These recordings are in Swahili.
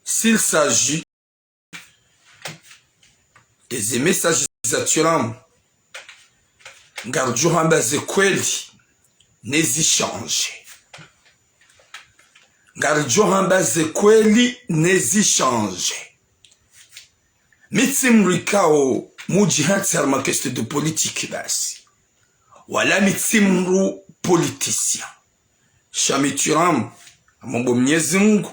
S'il s'agit des messages attirants, garde basé kweli nezichange. Garde basé kweli nezichange. Mitsimrikao mujihati harma question de politique basi. Wala mitsimru politicien. Chamituram, mambo Mwenyezi Mungu,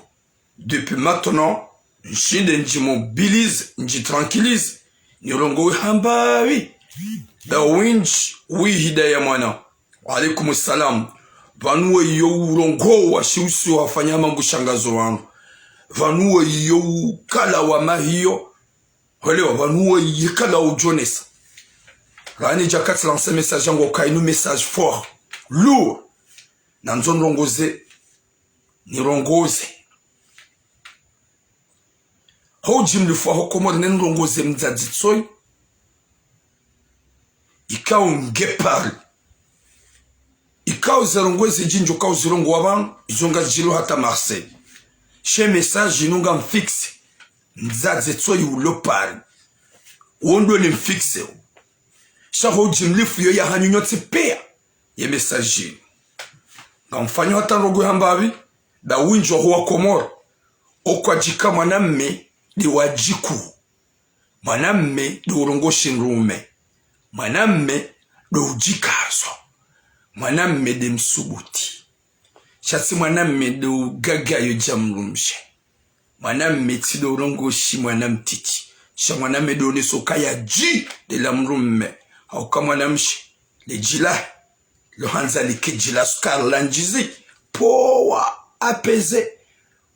depuis maintenant, nshinde njimobilize, njitranquilize, nirongo hambawi, da winch, hidaya mwana. Wa alaikum salam. Vanuwe yo urongo wa shiusi wa fanya mambo shangazo wangu. Vanuwe yo kala wa mahiyo. Walewa, vanuwe yo kala ujonesa. Rani jakati lance message yangu kainu message fort, lourd. Nanzon rongoze, ni rongoze. Hoji mlifua hokomo nen rongoze mzadzitsoy. Ikao ngepari. Ikao zerongoze jinjo kao zirongo waban, izonga jilo hata Marseille. Che message inunga mfixe. Mzadzitsoy ulopari. Wondo ni mfixe. Cha hoji mlifu ya hanyunyoti pea. Ye message. Na mfanyo hata rogo hambabi, da winjo huwa Komoro. Okwa jika mwanamme di wajiku. Mwanamme di urongo shinrume. Mwanamme di ujikazo. Mwanamme di msubuti. Chasi mwanamme di ugaga yo jamrumshe. Mwanamme ti di urongo shi mwanamtiti. Cha mwanamme di unisoka ya ji de la mrume. Hauka mwanamshi. Le jila. Le hanzali kejila sukar lanjizi. Powa apeze.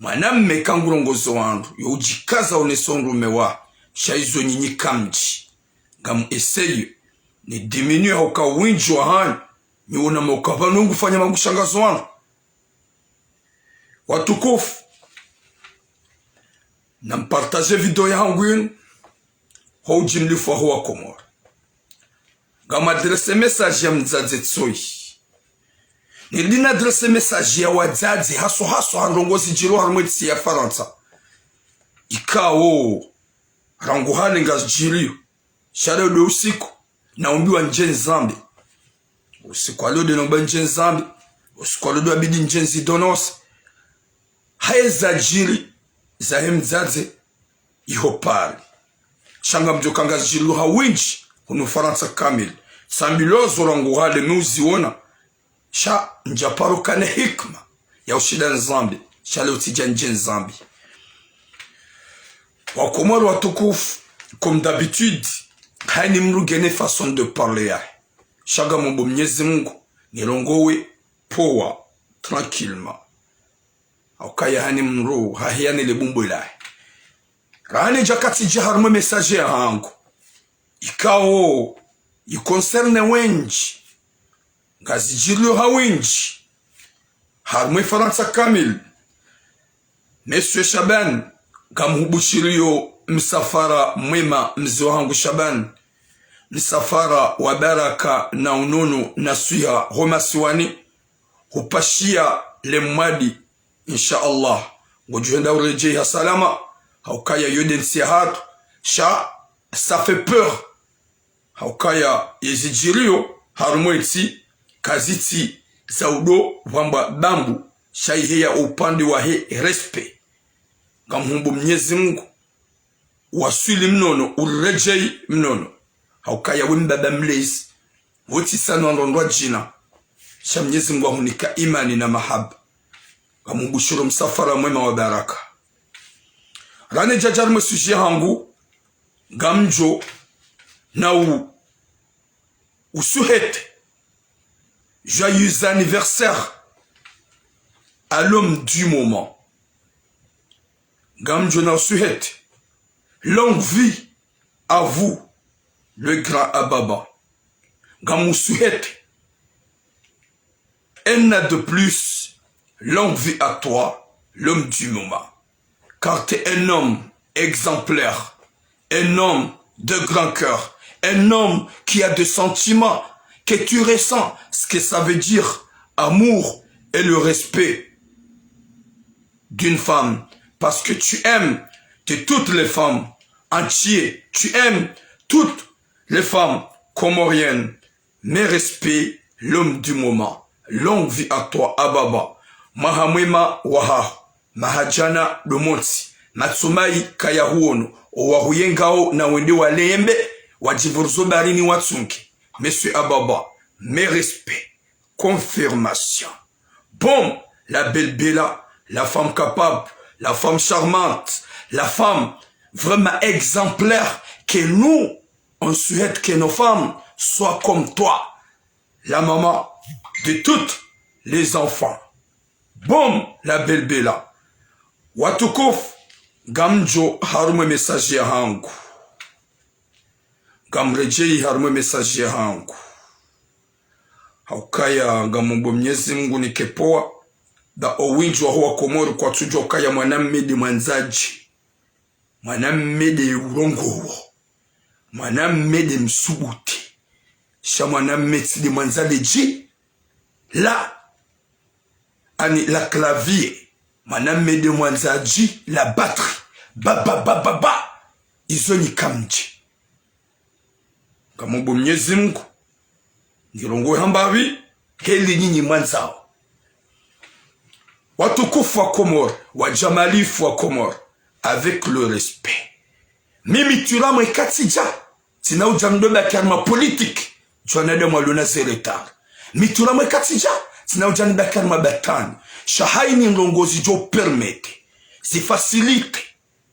Mwanamme kangurongozo wandu. Yo ujikaza unesonru mewa. Shaizo nyinyi kamji. Gamu eseye. Ni diminue hauka winji wa hani. Miona maukabanungu fanya mangu shangazo wandu. Watukufu. Na mpartaje video ya hangu yun. Hauji mlifu wa huwa Komoro. Gama adrese message ya mzadzetsoi. Nilina adrese message ya wadzadzi haso hanrongozi jiro harmwetisi ya Faransa. Ikao rangu hali nga jirio. Share ode usiku. Naumbiwa njen zambi. Usiku alode nomba njen zambi. Usiku alode wabidi njen zidonosa. Hae za jiri. Za mzadze. Ihopari. Shanga mjoka nga jiro hawinji. Hunu Faransa kamili. Sambilozo rangu hale meuziona. Sha njaparo kane hikma. Ya ushida nzambi. Shale utija nje nzambi. Wakomoro watukufu. Comme d'habitude. Haini mrugene façon de parler ya. Shaga mambo Mwenyezi Mungu. Nirongowe poa. Tranquillement. Haukaya hani mru. Hahiane le bumbo ilahe. Rahane jakati jaharme message ya hangu. Ikao concerne wenji. Ngazi jilo hawinji. Harmwe Faransa kamil. Monsieur Shaban. Gamuhubushirio msafara mwema mzee wangu Shaban. Msafara wa baraka na unono na suya homasiwani. Hupashia lemwadi. Insha Allah. Ngojuhenda urejei ya salama. Haukaya yoden siyahatu. Ça fait peur. Haukaya yezijirio harumweti kaziti zaudo wamba bambu shaiheya upande wa he respect. Gamhumbu Mwenyezi Mungu waswili mnono urejei mnono. Haukaya wimbaba mlezi woti sana ndondwa jina. Sha Mwenyezi Mungu hunika imani na mahaba. Gamhumbu shuru msafara mwema wa baraka. Rane jajar msuji hangu gamjo na souhaite joyeux anniversaire à l'homme du moment. Gamjo na souhaite longue vie à vous, le grand Ababa. Gamou souhaite un an de plus, longue vie à toi, l'homme du moment. Car tu es un homme exemplaire, un homme de grand cœur, un homme qui a des sentiments, que tu ressens ce que ça veut dire, amour et le respect d'une femme. Parce que tu aimes de toutes les femmes entières. Tu aimes toutes les femmes comoriennes. Mais respect l'homme du moment. Longue vie à toi, Ababa. Mahamwema waha. Mahajana Lomonsi. Matsumai Kayahuono. Owahuyengao na wende walembe. Wajivurzo barini watsunki. Monsieur Ababa. Mes respects. Confirmation. Bon, la belle Bella, la femme capable, la femme charmante, la femme vraiment exemplaire, que nous, on souhaite que nos femmes soient comme toi, la maman de toutes les enfants. Bon, la belle Bella. Watukuf, gamjo harume message hangu. Gamrejei harume message hangu. Haukaya ngamumbo Mwenyezi Mungu nikepoa da owinji wa huwa Komori kwa tujua kaya mwanammede mwanzaji, mwanammede urongo, mwanammede msubuti, sha mwanammede mwanzaleji la ani la clavier, mwanammede mwanzaji la batterie, ba izo ni kamji. Ngamumbo Mwenyezi Mungu ngirongo hambavi heli nyinyi mwanzao. Watukufu wa Komori, wajamalifu wa Komori, avec le respect. Mimi tulamwe katija, tina ujamdoba karma politique, juanade mwaluna zeretar. Mitulamwe katija, tina ujamdoba karma batani. Shahaini nrongozi jo permete, si facilite,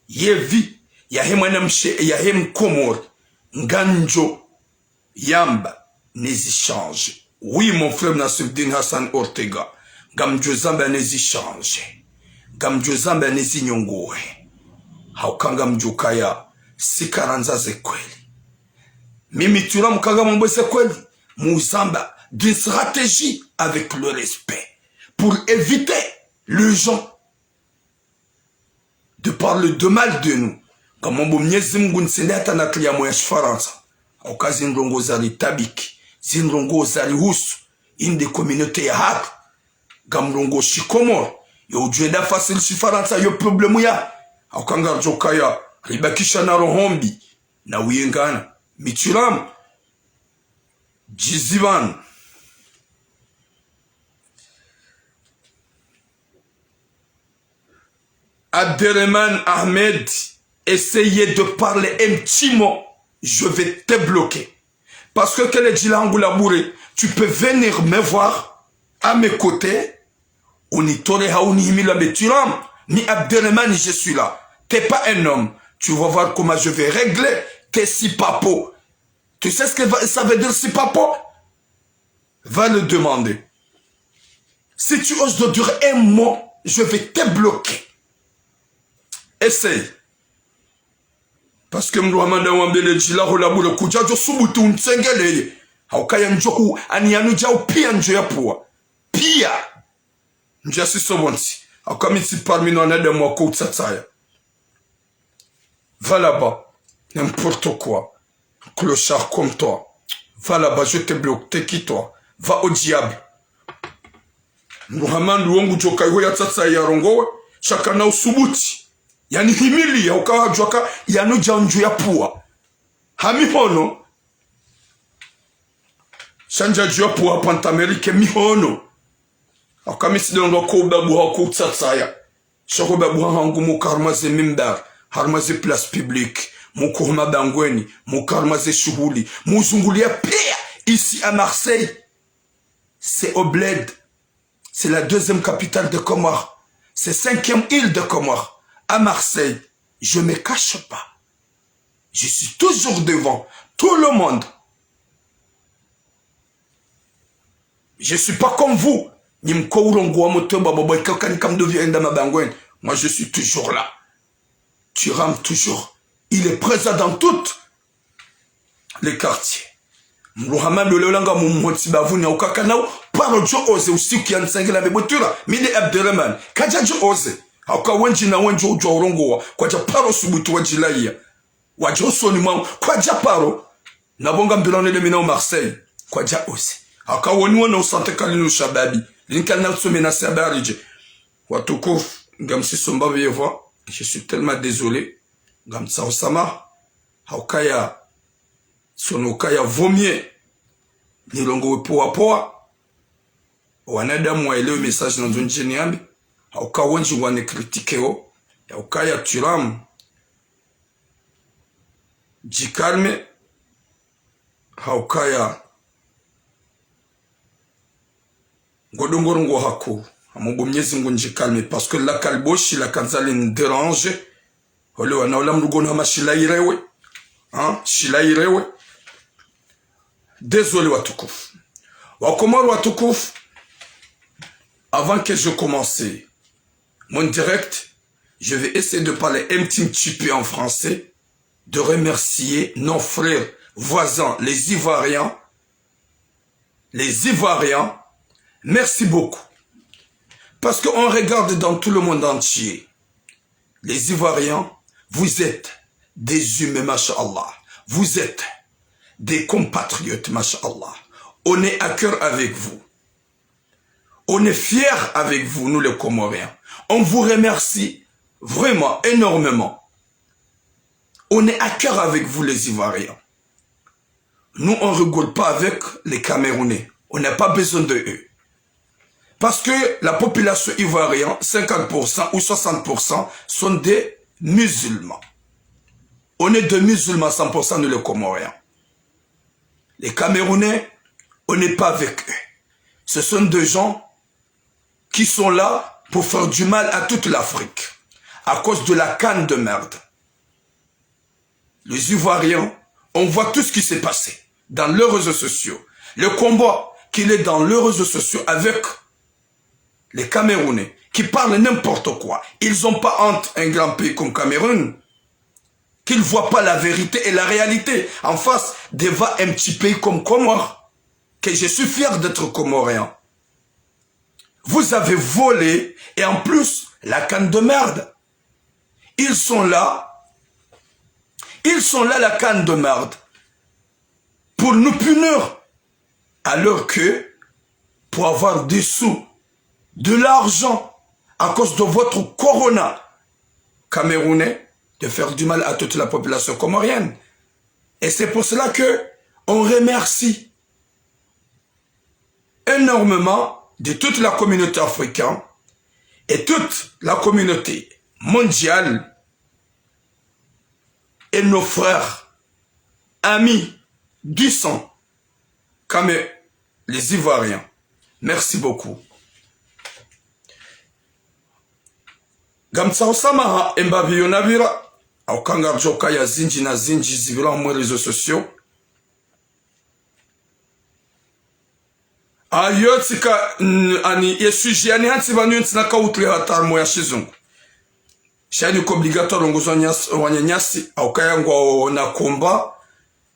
yevi, yahem Komori, nganjo, yamba, nezi change. Oui, mon frère Nasruddin Hassan Ortega. Gamjo zamba nezi change. Gamjo zamba nezi nyongoe. Haukanga mjukaya sikaranza ze kweli. Mimi tura mkanga mambo ze kweli. Muzamba d'une stratégie avec le respect. Pour éviter les gens de parler de mal de nous. Gamambo Mwenyezi Mungu nsende hata na kliyamo ya Faransa. Haukazi ndongo zali tabiki. Zinrongo zali husu. Inde communauté ya hatu. Gamrongo shikomor yo ujenda fasil shifaransa yo problemu ya aukanga jokaya ribakisha na rohombi na uyengana mituram jizivan Abderrahman Ahmed, essayez de parler un petit mot, je vais te bloquer parce que quel est Djilangoula Bouré, tu peux venir me voir à mes côtés. Unitore hauni himila beturam, ni Abderrahman je suis là. T'es pas un homme. Tu vas voir comment je vais régler tes sipapos. Tu sais ce que ça veut dire sipapo? Va le demander. Si tu oses de dire un mot, je vais te bloquer. Essaye. Parce que Mouhamad Wambele Jila Holabu le Kujajo Subutu Nsengele. Haukaya Njoku Anianu Jau Pia Njoyapua. Pia. Je suis sobonsi. Comme ici parmi nous, on a de moi Koutsataya. Va là-bas. N'importe quoi. Clochard comme toi. Va là-bas, je te bloque. T'es qui toi? Va au diable. Muhammad Luongu Jokayo Yatsataya Rongo. Chakana usubuti. Yani himili ya ukawa joka. Yanu janju ya pua. Hamihono. Shanja ju ya pua pantamerike mihono. Akamisi dongo ko babu hako tsatsaya. Shako babu hangu mukarmaze mimbar, harmaze place publique, mukohma bangweni, mukarmaze shughuli, muzungulia pia ici à Marseille. C'est au Bled. C'est la deuxième capitale de Comores. C'est 5e île de Comores. À Marseille, je me cache pas. Je suis toujours devant tout le monde. Je suis pas comme vous. Moi, je suis toujours là. Tu rames toujours. Il est présent dans toutes les quartiers. Muhammad Lolanga Mumotsi Bavuni au Kakanao, parle jo ose aussi qui en sengela bebotura, mide Abderrahman, kaja jo ose. Auka wenji na wenjo jo rongo, kwa ja paro subutu wajilaya. Wajo soni mwa, kwa ja paro, na bonga mbilone de mina Marseille, kwa ja ose. Auka woni wana usante kalinu shababi. L'incarnat se menace à Barige. Watukouf, Gamsisomba Vievoa, je suis tellement désolé. Gamsa Osama, Haukaya, Sonokaya Vomier, Nilongo Poa Poa, Wanadamu wa elewe message na zonje niambi, Hauka wenji wane kritikeo, Haukaya Turam, Jikalme, Haukaya Godongorongo Haku. Amungu mnyezi mungu njikalme. Parce que la kalboshi la kanzali nderange. Ole wana ola mnugona hama shilairewe. Shilairewe. Désolé watukufu. Wakomoro watukufu. Avant que je commence mon direct, je vais essayer de parler un petit peu en français. De remercier nos frères, voisins, les Ivoiriens. Les Ivoiriens. Merci beaucoup. Parce qu'on regarde dans tout le monde entier. Les Ivoiriens, vous êtes des humains, masha'Allah. Vous êtes des compatriotes, masha'Allah. On est à cœur avec vous. On est fiers avec vous, nous les Comoriens. On vous remercie vraiment énormément. On est à cœur avec vous, les Ivoiriens. Nous, on ne rigole pas avec les Camerounais. On n'a pas besoin de eux. Parce que la population ivoirienne, 50% ou 60% sont des musulmans. On est de musulmans 100% de les Comoriens. Les Camerounais, on n'est pas avec eux. Ce sont des gens qui sont là pour faire du mal à toute l'Afrique. À cause de la canne de merde. Les Ivoiriens, on voit tout ce qui s'est passé dans leurs réseaux sociaux. Le combat qu'il est dans leurs réseaux sociaux avec les Camerounais qui parlent n'importe quoi. Ils n'ont pas honte, un grand pays comme Cameroun, qu'ils ne voient pas la vérité et la réalité en face devant un petit pays comme Comore, que je suis fier d'être Comorien. Vous avez volé et en plus la canne de merde. Ils sont là, la canne de merde, pour nous punir, alors que pour avoir des sous, de l'argent, à cause de votre corona camerounais, de faire du mal à toute la population comorienne. Et c'est pour cela que on remercie énormément de toute la communauté africaine et toute la communauté mondiale et nos frères, amis du sang, comme les Ivoiriens. Merci beaucoup. Gamsa Osama Mbabi Yonavira, au Kangar Joka ya zinji na zinji zivira mwe réseaux sociaux. Ayotika ani yesuji yani hansi vanyu ntina kautle hatar moya shizungu. Shani obligatoire ngozo wanyanyasi au kayangwa na komba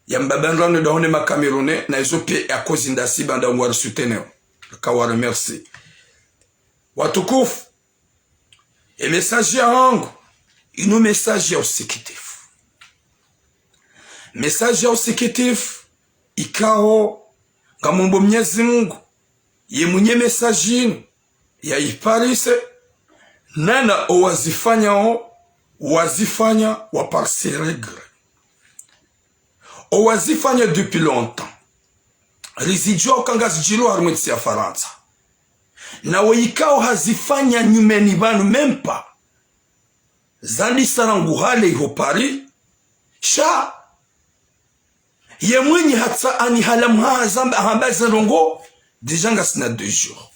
ya mbabandrano daone makamerune na izope ya kozi ndasi banda ngwa soutenir. Kawara merci. Watukufu. Et message ya hangu, ino message ya usikitif. Message ya usikitif, ikao, ngamumbo mnyezi mungu, ye mwenye message ino, ya iparise, nana wazifanya wa par ses règles. Wazifanya depuis longtemps. Rizijua kangazi jilo harumwetsi ya Faransa. Na weikao hazifanya nyumeni banu mempa. Zandi sarangu hale iho Paris. Sha. Ye mwenye hatsa ani halamha zamba ahamba zarongo. Deja ngasina 2 jours.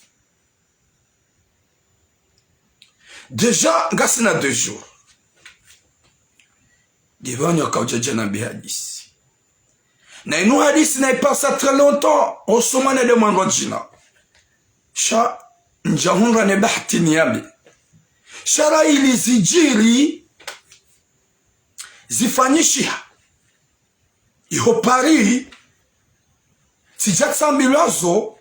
Deja ngasina 2 jours. Divanyo kaujaja na bihadisi. Na inu hadisi na ipasa très longtemps. Osomane de mwangojina. Sha. Njahunra ne bahti niyabi. Shara ili zijiri zifanyishiha. Iho Paris sijatsambilazo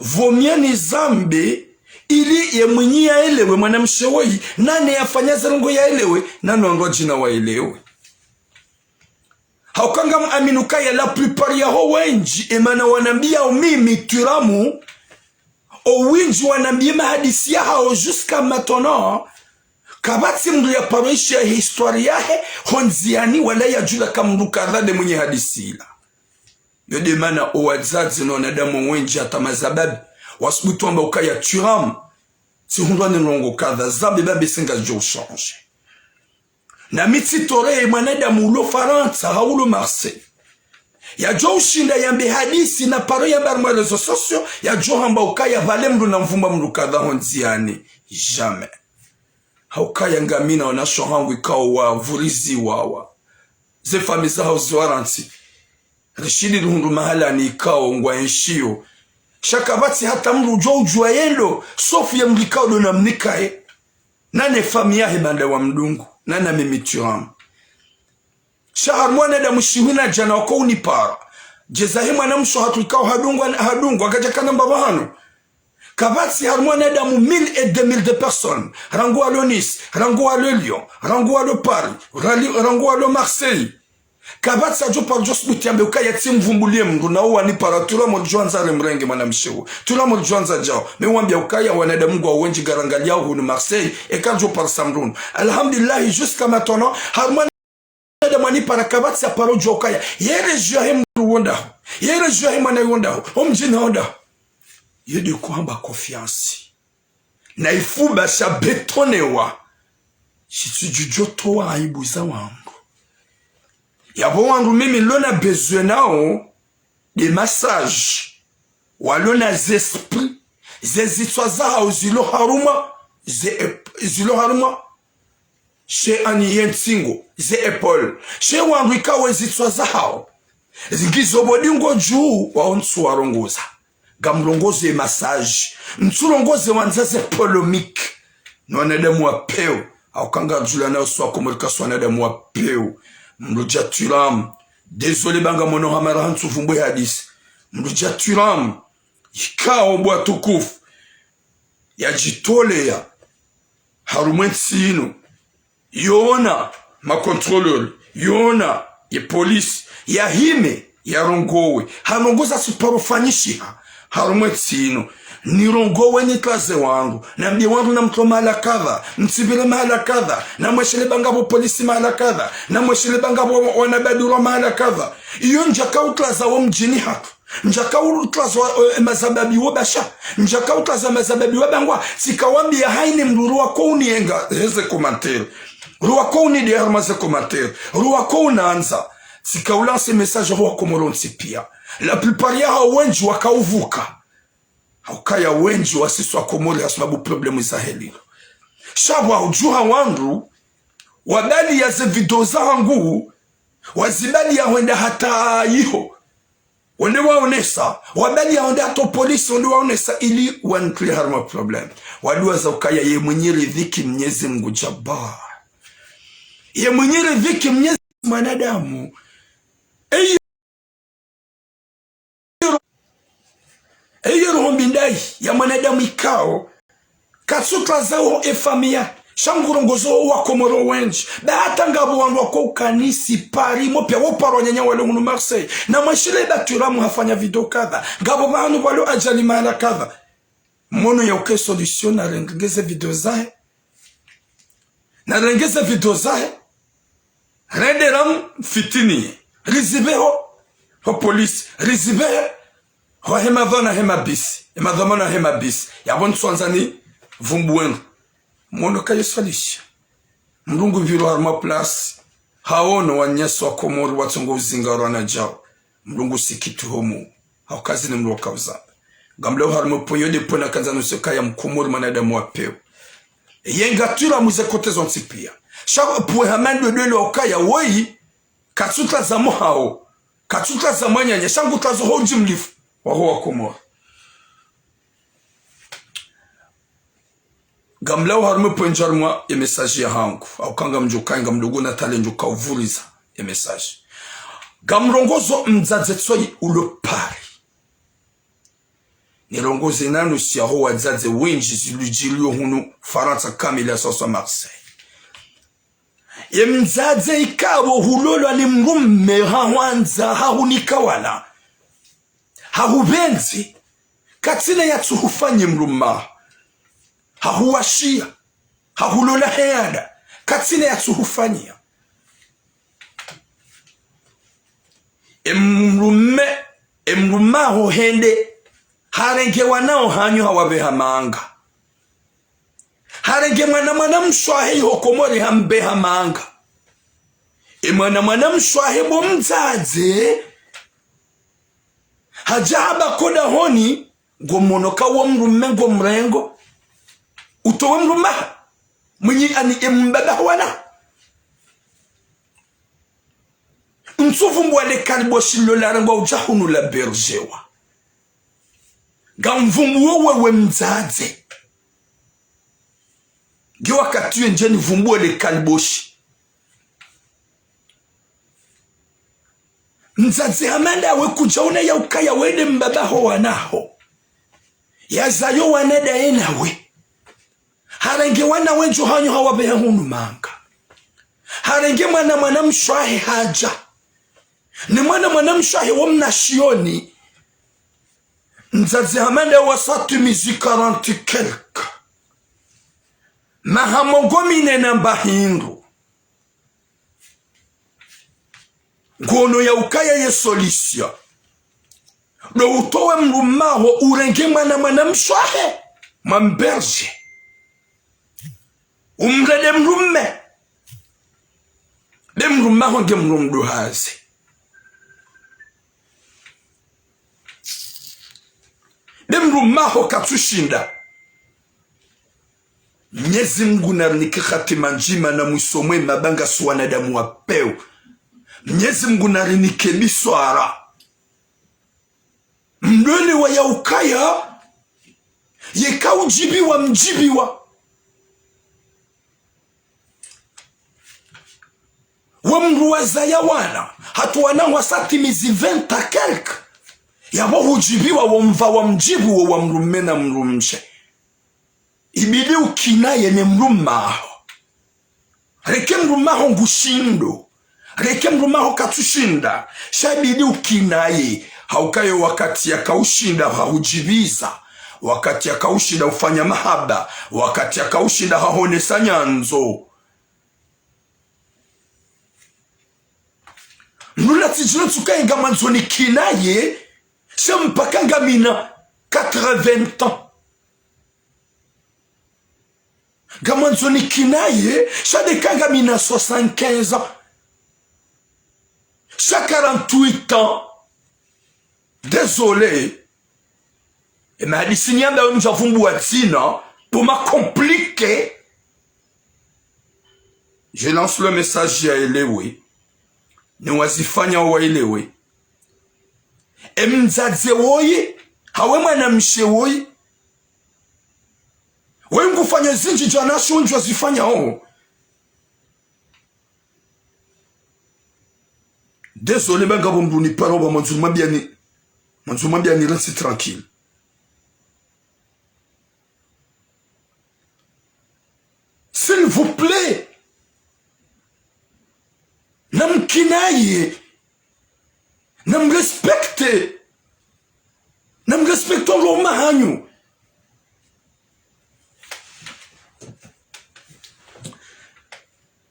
vomieni zambi ili ye mwenye ya elewe mwanamshewoi nane yafanya zarongo ya elewe nano angojina wa elewe. Haukanga aminuka ya la plupart ya ho wenji emana wanambia mimi turamu au winji wanambima hadisi ya hao jusqu'à maintenant kabati mdu ya paroishi ya historia yahe honziani wala ya jula kamru kadhade mwenye hadisi ila yode mana owadzazi na wanadamu wenji hata mazababi wasubutu amba ukaya turam si hundwa ni nrongo kadha zabi babi singa jo change na mitsi tore mwanadamu ulo Faransa haulo Marseille ya jo ushinda yambe hadisi na paro ya barma rezo sosio ya jo hamba ukaya vale mdu na mvumba mdu kadha honziani jamais haukaya ngamina wanasho hangu ikao wa vurizi wawa ze famisa hauzi waranti rishidi rundu mahala ni ikao ngwa enshio shakabati hata mdu ujua yendo sofu ya mlikao do na mnikae nane fami yahe banda wa mdungu nana mimituram shahar mwana da mshihuna jana wako unipara jezahima na msho hatu ikao hadungu wakaja kanamba bahano kabati harmona da mu 1000 et 2000 de personnes rango à Nice, rango à Lyon, rango à Paris, rango à Marseille. Kabati sa jo par jos mutiambe ukaya timu vumbulie mndu na uwa ni para tula mo joanza remrenge manamshewo tula mo joanza jao me wambia ukaya wanada mungu wa wenji garangalia hunu Marseille et quand jo par samrun alhamdulillah jusqu'à maintenant harmona da mani para kabati sa paro jo ukaya yere jo hem wonda yere jo hem na wonda omjina wonda yede kuamba confiance na ifuba sha betonewa shitujujoto wa aibuza wangu yabo wangu mimi lona besoin nao de massage walona zesprit zezitwaza hauzilo haruma she ani yentingo ze epol she wangu ikawe zitwaza hao zingizobodingo juu waonsu warongoza gamrongoze massage mtulongoze wanzaze polemique nwanadamu wa peo au kanga jula na uswa komunikaswa wanadamu wa peo mruja turam désolé banga mono hamara hansu fumbwe hadisi mruja turam ikao bwa tukufu ya jitole ya harumwensino yona ma contrôleur yona ya police ya hime ya rongowe hanongoza siparofanyishiha harumwetsino nirongowe ni klaze wangu na mbi wangu na mtlo mahala kadha mtibile mahala kadha na mweshele bangabo polisi mahala kadha na mweshele bangabo wanabaduro mahala kadha iyo njaka utlaza wa mjini hatu njaka utlaza mazababi wa basha njaka utlaza mazababi wa bangwa sikawambi ya haini mduru wako unienga heze komantere ruwako unide harmaze komantere ruwako unaanza sikaulanse message ruwako moronsi pia la plupart ya wenji wakauvuka haukaya wenji wasiswa komori ya sababu problemu za helilo shabwa ujuha wangu wadali ya ze video zangu wazibali ya wenda hata iho wende waonesa wadali ya wenda hata polisi wende waonesa ili wankli harma problem wadua za ukaya ye mwenye ridhiki mnyezi Mungu Jabbar ye mwenye ridhiki mnyezi manadamu eyo rombindai ya mwanadamu ikao katsutra zao efamia shangurongozo wa komoro wenji bahata ngabo wandu wako ukanisi pari mopya woparo nyanya wale munu Marseille na mwashile baturamu hafanya video kadha ngabo banu walo ajali mahala kadha mono ya uke solution na rengeze video zahe renderam fitini rizibeho ho police rizibeho ho hemadhona hemabisi hemadhona hemabisi yabon swanzani vumbuwengu mono kayo salisha mrungu viro harma plus haono wanyeso wa komoro watungo uzingaro na jao mrungu sikitu homo haukazi ni mroka uzaba gamleo harma ponyode pona kanzano soka ya mkomoro manadamu wa peo yengatura muze kote zonti pia shaka puwe hamando dwele wakaya woi katsuta za mohao katsuta za mwanyanya shangu tazo hoji mlifu waho wa komoro gamlao harme ponjar mwa ya message ya hangu au kanga mjukai ngamlugu na tale njuka uvuriza ya message gamrongozo mzadzetsoi ulopari nirongoze nanu siya ho wadzadze wenji zilujilio hunu Faransa kamili ya soswa Marseille ye mzadze ikabo hulolo alimrumme hawanza hahunikawala hahubenzi katina ya tuhufanye mruma hahuwashia hahulola heada katina ya tuhufanya emruma ho hende harenge wanao hanyu hawabe hamanga harenge mwana mswahe hokomori hambe hamanga mwana mswahe bomzaze hajaba koda honi gomonoka wo mrume ngo mrengo utowe mruma mwenye ani embaba wana nsufu mbwale kalibo shilola ngo ujahunu la berjewa gamvumbu wewe mzaze giwa katuye njeni vumbu le kaliboshi mzaze hamanda we kujauna ya ukaya wene mbaba ho wanaho ya zayo waneda enawe harenge wana wenjo hanyo hawabeha hunu manga harenge mwana mshahe haja ni mwana mshahe wamna shioni mzaze hamanda wasatu mizi 40 kelka mahamogomine na mbahindu ngono ya ukaya ye solution do utowe mrumaho urenge mwana mshahe mamberje umrede mrume de mrumaho nge mrumdu hazi de mrumaho katushinda Mwenyezi Mungu na nikikati manjima na mwisomwe mabanga suwana damu wa peu Mwenyezi Mungu na nikebiswara mdwele wa ya ukaya yeka ujibiwa mjibiwa wamruwaza ya wana hatu wana wasati mizi 20 kelk yabo hujibiwa wamva wamjibu wa mrumena mrumshe ibidi ukinaye ne mrumaho reke mrumaho ngushindo reke mrumaho katushinda shabidi ukinaye haukayo wakati ya kaushinda haujibiza wakati ya kaushinda ufanya mahaba wakati ya kaushinda hahonesa nyanzo nula tijino tukaye ngamanzoni kinaye mpaka ngamina 80 ans gamanzoni kinaye shadekanga mina 75 ans chaque 48 ans désolé et m'a dit signamba nous avons boatina pour m'a compliquer je lance le message ya elewe ni wazifanya wa elewe emzaze woye hawe mwana mshe woye wengu fanya zinji jana shunjwa zifanya ho désolé benga bombuni paroba manzuma biani reste tranquille s'il vous plaît namkinaye namrespectons lo mahanyu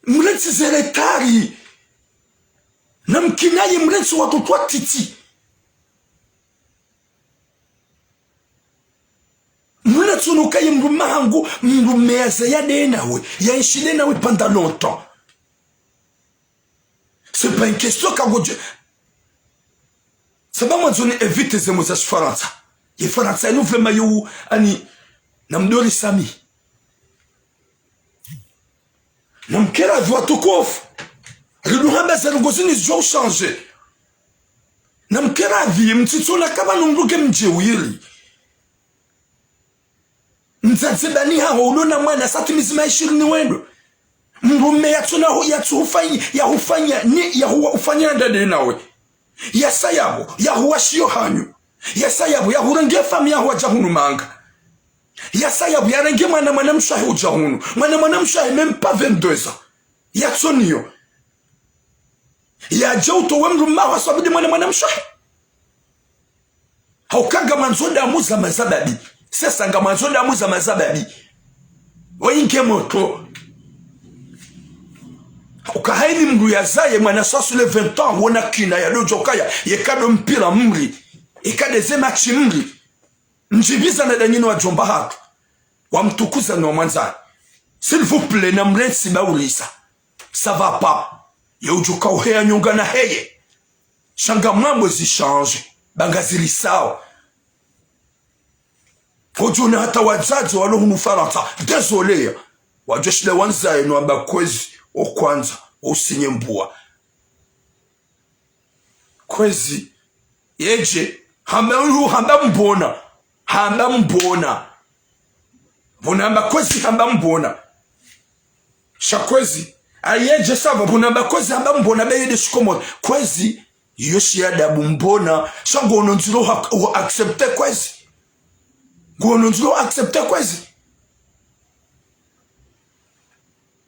mretsi zeretari namkinaye mretsi watoto wa titi mretsi unukaye mrumahangu mrumeaze yade nawe yaishile nawe pendant longtemps c'est pas une question kagoje sababu mwanzoni evite zemo za Faransa ye Faransa ino vrema yu ani namdori sami namkera vwa tukofu riduhamba zarugozini zjo changer namkera vi mtitsona kaba numruke mjewili mtsatsebani ha holona mwana sati mizima 20 wendo mrume yatsona ho yatsufanya yahufanya ni yahufanya ndade nawe yasayabo yahuwashio hanyu yasayabo yahurenge fami yahwajahunu manga yasayabo yarenge mwana mshahe ujahunu mwana mshahe même pas 22 ans yatsoniyo ya jauto wemru mawa sabidi mwana mshahe haukanga manzonda amuza mazababi sasa nga manzonda amuza mazababi wayinke moto ukahaini mru ya zaye mwana sasu le 20 ans wona kina ya dojo kaya yekado mpira mri ikadeze machi mri njibiza na danyino wa jomba hatu wa mtukuza na mwanzani s'il vous plaît na mrensi baulisa ça va pas ya ujuka uhea nyunga na heye shanga mambo zishange bangazili sawa kujuna hata wazazi walo hunufarata désolé wajeshile wanzaye no abakwezi okwanza usinye mbua kwezi yeje hamba mbona bunamba kwezi hamba mbona shakwezi ayeje sava bunamba kwezi hamba mbona beyede shikomo kwezi yoshi adabu mbona shango ononzilo accepter kwezi gononzilo accepter kwezi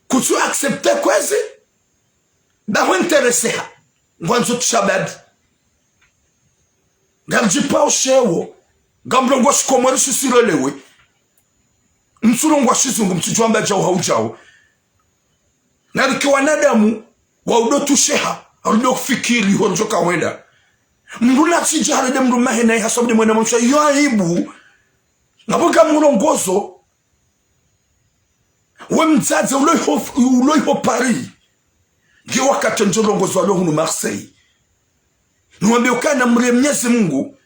kutu accepter kwezi da ho interesseha ngwanzo tshababi ngamji pa oshewo ngamlongo shikomo risisirolewe msulongo shizungu mtijwamba jao haujao nariki wanadamu wa udotu sheha arudo kufikiri honjoka wenda mruna tijara de mruma hena hasobde mwana msha yo aibu naboga mulongozo wemtsadze uloiho Paris ngi wakati njolongozo alo hunu Marseille niwambia ukana mre Mwenyezi Mungu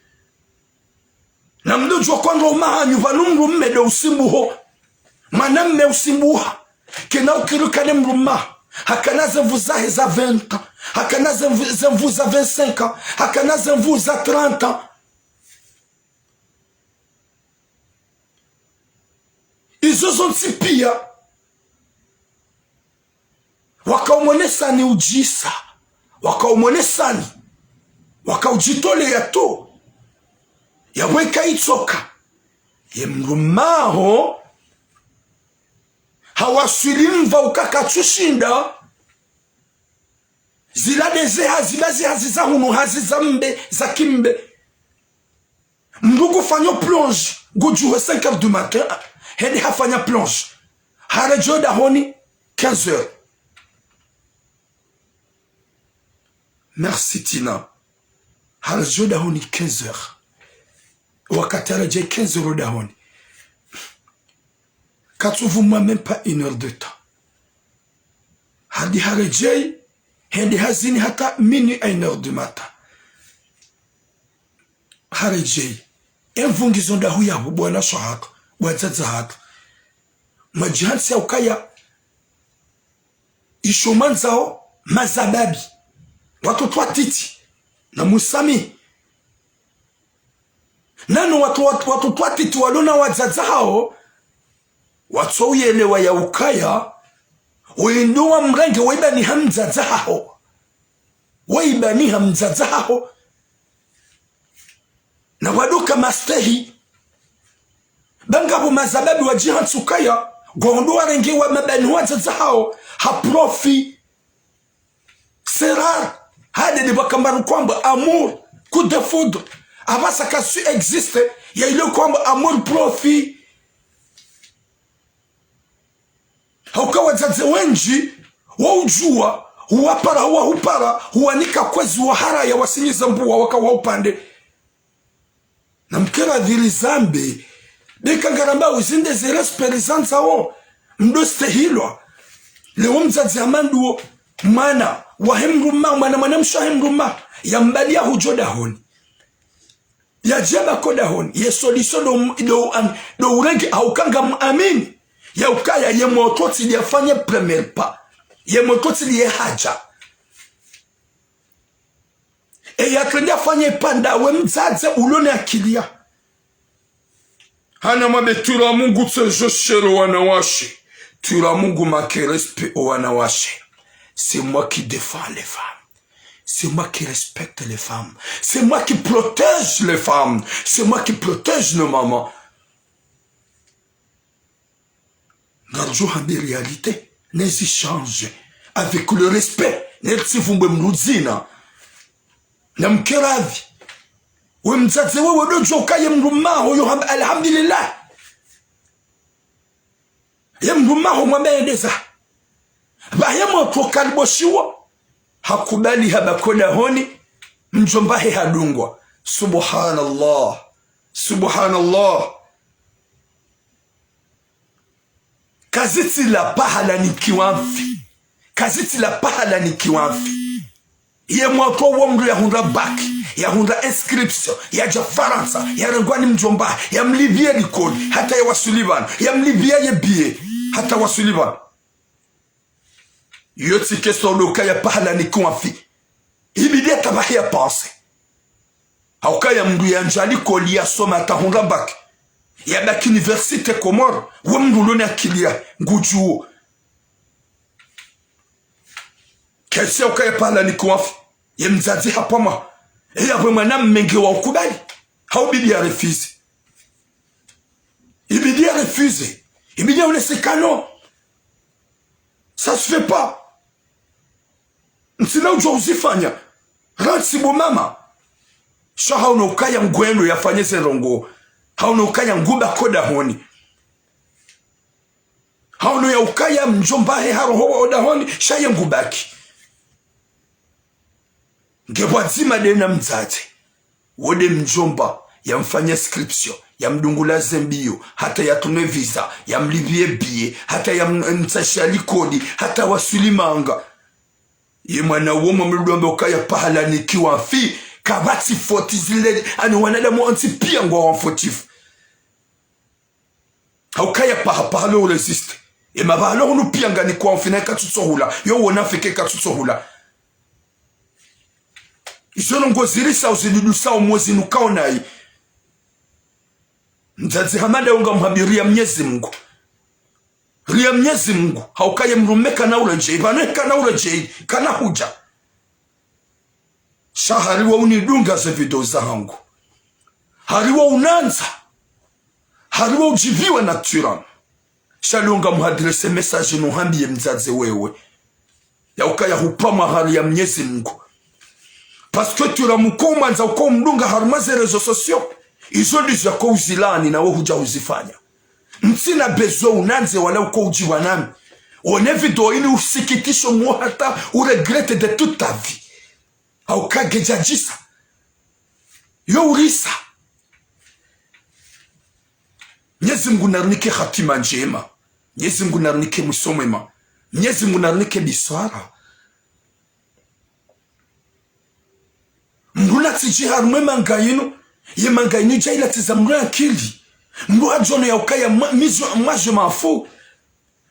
na mdojo kwando mahanyu vanumru mmedo usimbuho manamme usimbuha kena ukirukane mruma hakanaze mvuzahe za 20 hakanaze mvuza 25 hakanaze mvuza 30 izo zonsi pia wakaomonesani ujisa wakaomonesani wakaujitole yato yaweka itsoka yemrumaho hawaswilimva ukakachushinda ziladeze hazilazi haziza hunu haziza mbe za kimbe mndugu fanyo plonge gojuwe 5 heures du matin hedi hafanya plonge harejo dahoni 15 heures. Merci Tina. Harejo dahoni 15 heures. Wakati harejo 15 heures dahoni. Katuvuma même pas 1 heure de temps. Hadi harejo hedi hazini hata minuit 1 heure du matin. Harejo emvungizo ndahu ya bwana shahaka wazaza hatu majihansi ya ukaya ishomanzao mazababi watu twatiti na musami nano watu twatiti walona wazaza hao watu uyelewa ya ukaya uinduwa mrenge waibani hamzaza hao waibani hamzaza hao na waduka mastehi bangabo mazababi wa jihan tsukaya gondo warenge wa mabani wazaza hao haprofi c'est rare hade de bakambaru kwamba amour coup de foudre avasa kasu existe ya ile kwamba amour profi hauka wazaze wenji waujua huwapara huwanika kwezi wahara ya wasinyiza mbuwa waka waupande na mkera dhili zambi deka ngaramba uzinde zere sperizanza o mdoste hilwa leo mzazi amanduo mana wahemruma mwana mshahemruma ya mbali ya hujoda honi ya jeba koda honi ye solution do urenge haukanga muamini ya ukaya ye mototi li afanye premier pas ye mototi li haja e ya kwenda afanye panda we mzazi ulone akilia hana mabe tura mungu tsejoshero wanawashi tura mungu make respect wanawashi. C'est moi qui défends les femmes. C'est moi qui respecte les femmes. C'est moi qui protège les femmes. C'est moi qui protège nos mamans. Garjo handi réalité. N'ezi change. Avec le respect. N'ezi fumbe mruzina. Namkeravi. mzazi wewe dojo ukaye mrumaho yo alhamdulillah ye mrumaho mwamendeza baye mwapo kalboshiwa hakubali habakoda honi mjombahe hadungwa. Subhanallah, subhanallah. Kaziti la pahala ni kiwamfi, kaziti la pahala ni kiwamfi. Ye mwapo wamru ya hunda baki, ya hunda inscription, ya jafaransa, ya rengwani mjomba, ya mlibie likoni, hata ya wasulivan, ya mlibie ye biye, hata wasulivan. Yoti keso loka ya pahala ni kiwamfi. Ibidia tabahi ya pense. Hauka ya mdu ya njali koli ya soma ta hunda baki. Ya baki universite Komoro, wamru lone akilia, ngujuo. Kesi hauka ya pahala ni kiwamfi. Ye mzazi hapama. Ya wemana mmenge wa ukubali. Haubidi ya refuze. Ibidi ya refuze. Ibidi ya unesekano. Ça se fait pas. Ntina ujua uzifanya. Ransi bo mama. Sha hauna ukaya mgwendo ya fanye serongo. Hauna ukaya nguba koda honi. Hauna ya ukaya mjombahe harohowa oda honi. Sha ya ngubaki. Ngebwa zima dena mzazi. Wode mjomba ya mfanya scription. Ya mdungula zembio. Hata ya tune visa. Ya mlibie bie. Hata ya mtashali kodi. Hata wasulimanga. Ye mwana woma mludombe ukaya pahala nikiwa fi. Kabati 40 zile. Ani wanadamu anti pia ngwa wanfotifu. Haukaya pahala uresiste. E mabahala unu pia ngani kwa mfina katutsohula. Yo wanafike katutsohula. Isono ngozirisa uzidudusa umwezi nukao nai. Mzazi hamada unga mhabiria Mwenyezi Mungu. Ria Mwenyezi Mungu. Haukaye mrumeka na ule jei. Baneka na ule jei. Kana huja. Shahariwa unidunga ze video za hangu. Hariwa unanza. Hariwa ujiviwa na turan. Shalunga mhadrese message nuhambiye mzazi wewe. Ya ukaya hupama hari ya Mwenyezi Mungu. Parce que tu ramukoma nza uko mdunga harumaze rezo sosio. Izo ndizo yako uzilani na huja uzifanya. Mtina bezo unanze wala uko ujiwa nami. One video ini usikitisho muhata uregrete de toute ta vie. Hauka gejajisa. Yo urisa. Mwenyezi Mungu narunike hatima njema. Mwenyezi Mungu narunike musomema. Mwenyezi Mungu narunike biswara. Mbuna tiji harume mangayinu. Ye mangayinu jaila tizamura akili. Mbua jono ya ukaya majo mafu.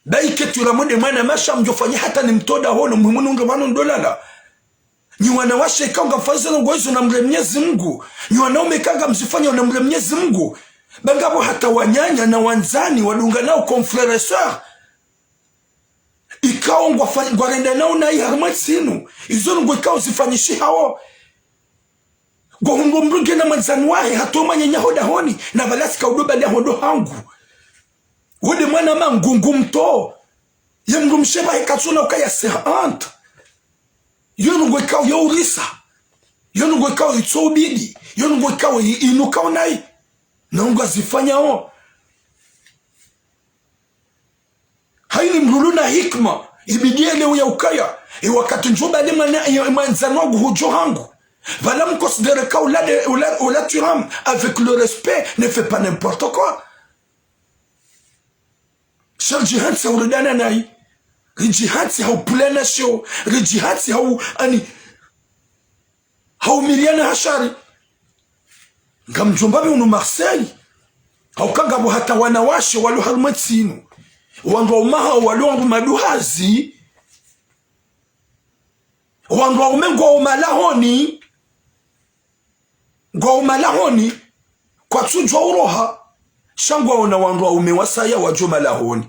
Baike turamode mwana masha mjofanya hata ni mtoda hono. Mhimunu unge manu ndolala. Ni wanawashe ikaunga mfazana uwezo na mre Mwenyezi Mungu. Ni wanaume ikaunga msifanya na mre Mwenyezi Mungu. Bangabo hata wanyanya na wanzani wadunga nao konfrereseur. Ikaungwa gwarenda nao na iharmat sinu. Izo nungu ikao zifanyishi hao. Kwa hungu mruge na manzani wahe hatoma nyanya hoda honi. Na balasi kaudoba lia hodo hangu. Wode mwana mangungu mto. Ye mrumsheba hekatsuna ukaya sehant. Yonungu ikao ya urisa. Yonungu ikao itsobidi. Yonungu ikao inukao nai. Na unga zifanya o. Haini mrulu na hikma. Ibidie leo ya ukaya. Wakati njoba lima manzani wangu hujo hangu. Voilà me considérer qu'au la turam avec le respect ne fait pas n'importe quoi. Cher jihad c'est au dana nai. Le jihad c'est au plena show. Le jihad c'est au ani. Au miliana hashari. Ngam jombabe unu Marseille. Au kangabo hata wanawashe walu harmatsinu. Wandu umaha walu wandu maduhazi. Wandu umengo umalahoni. Ngwa umalahoni kwa tujwa uroha shangwa ona wandu umewasaya wajo malahoni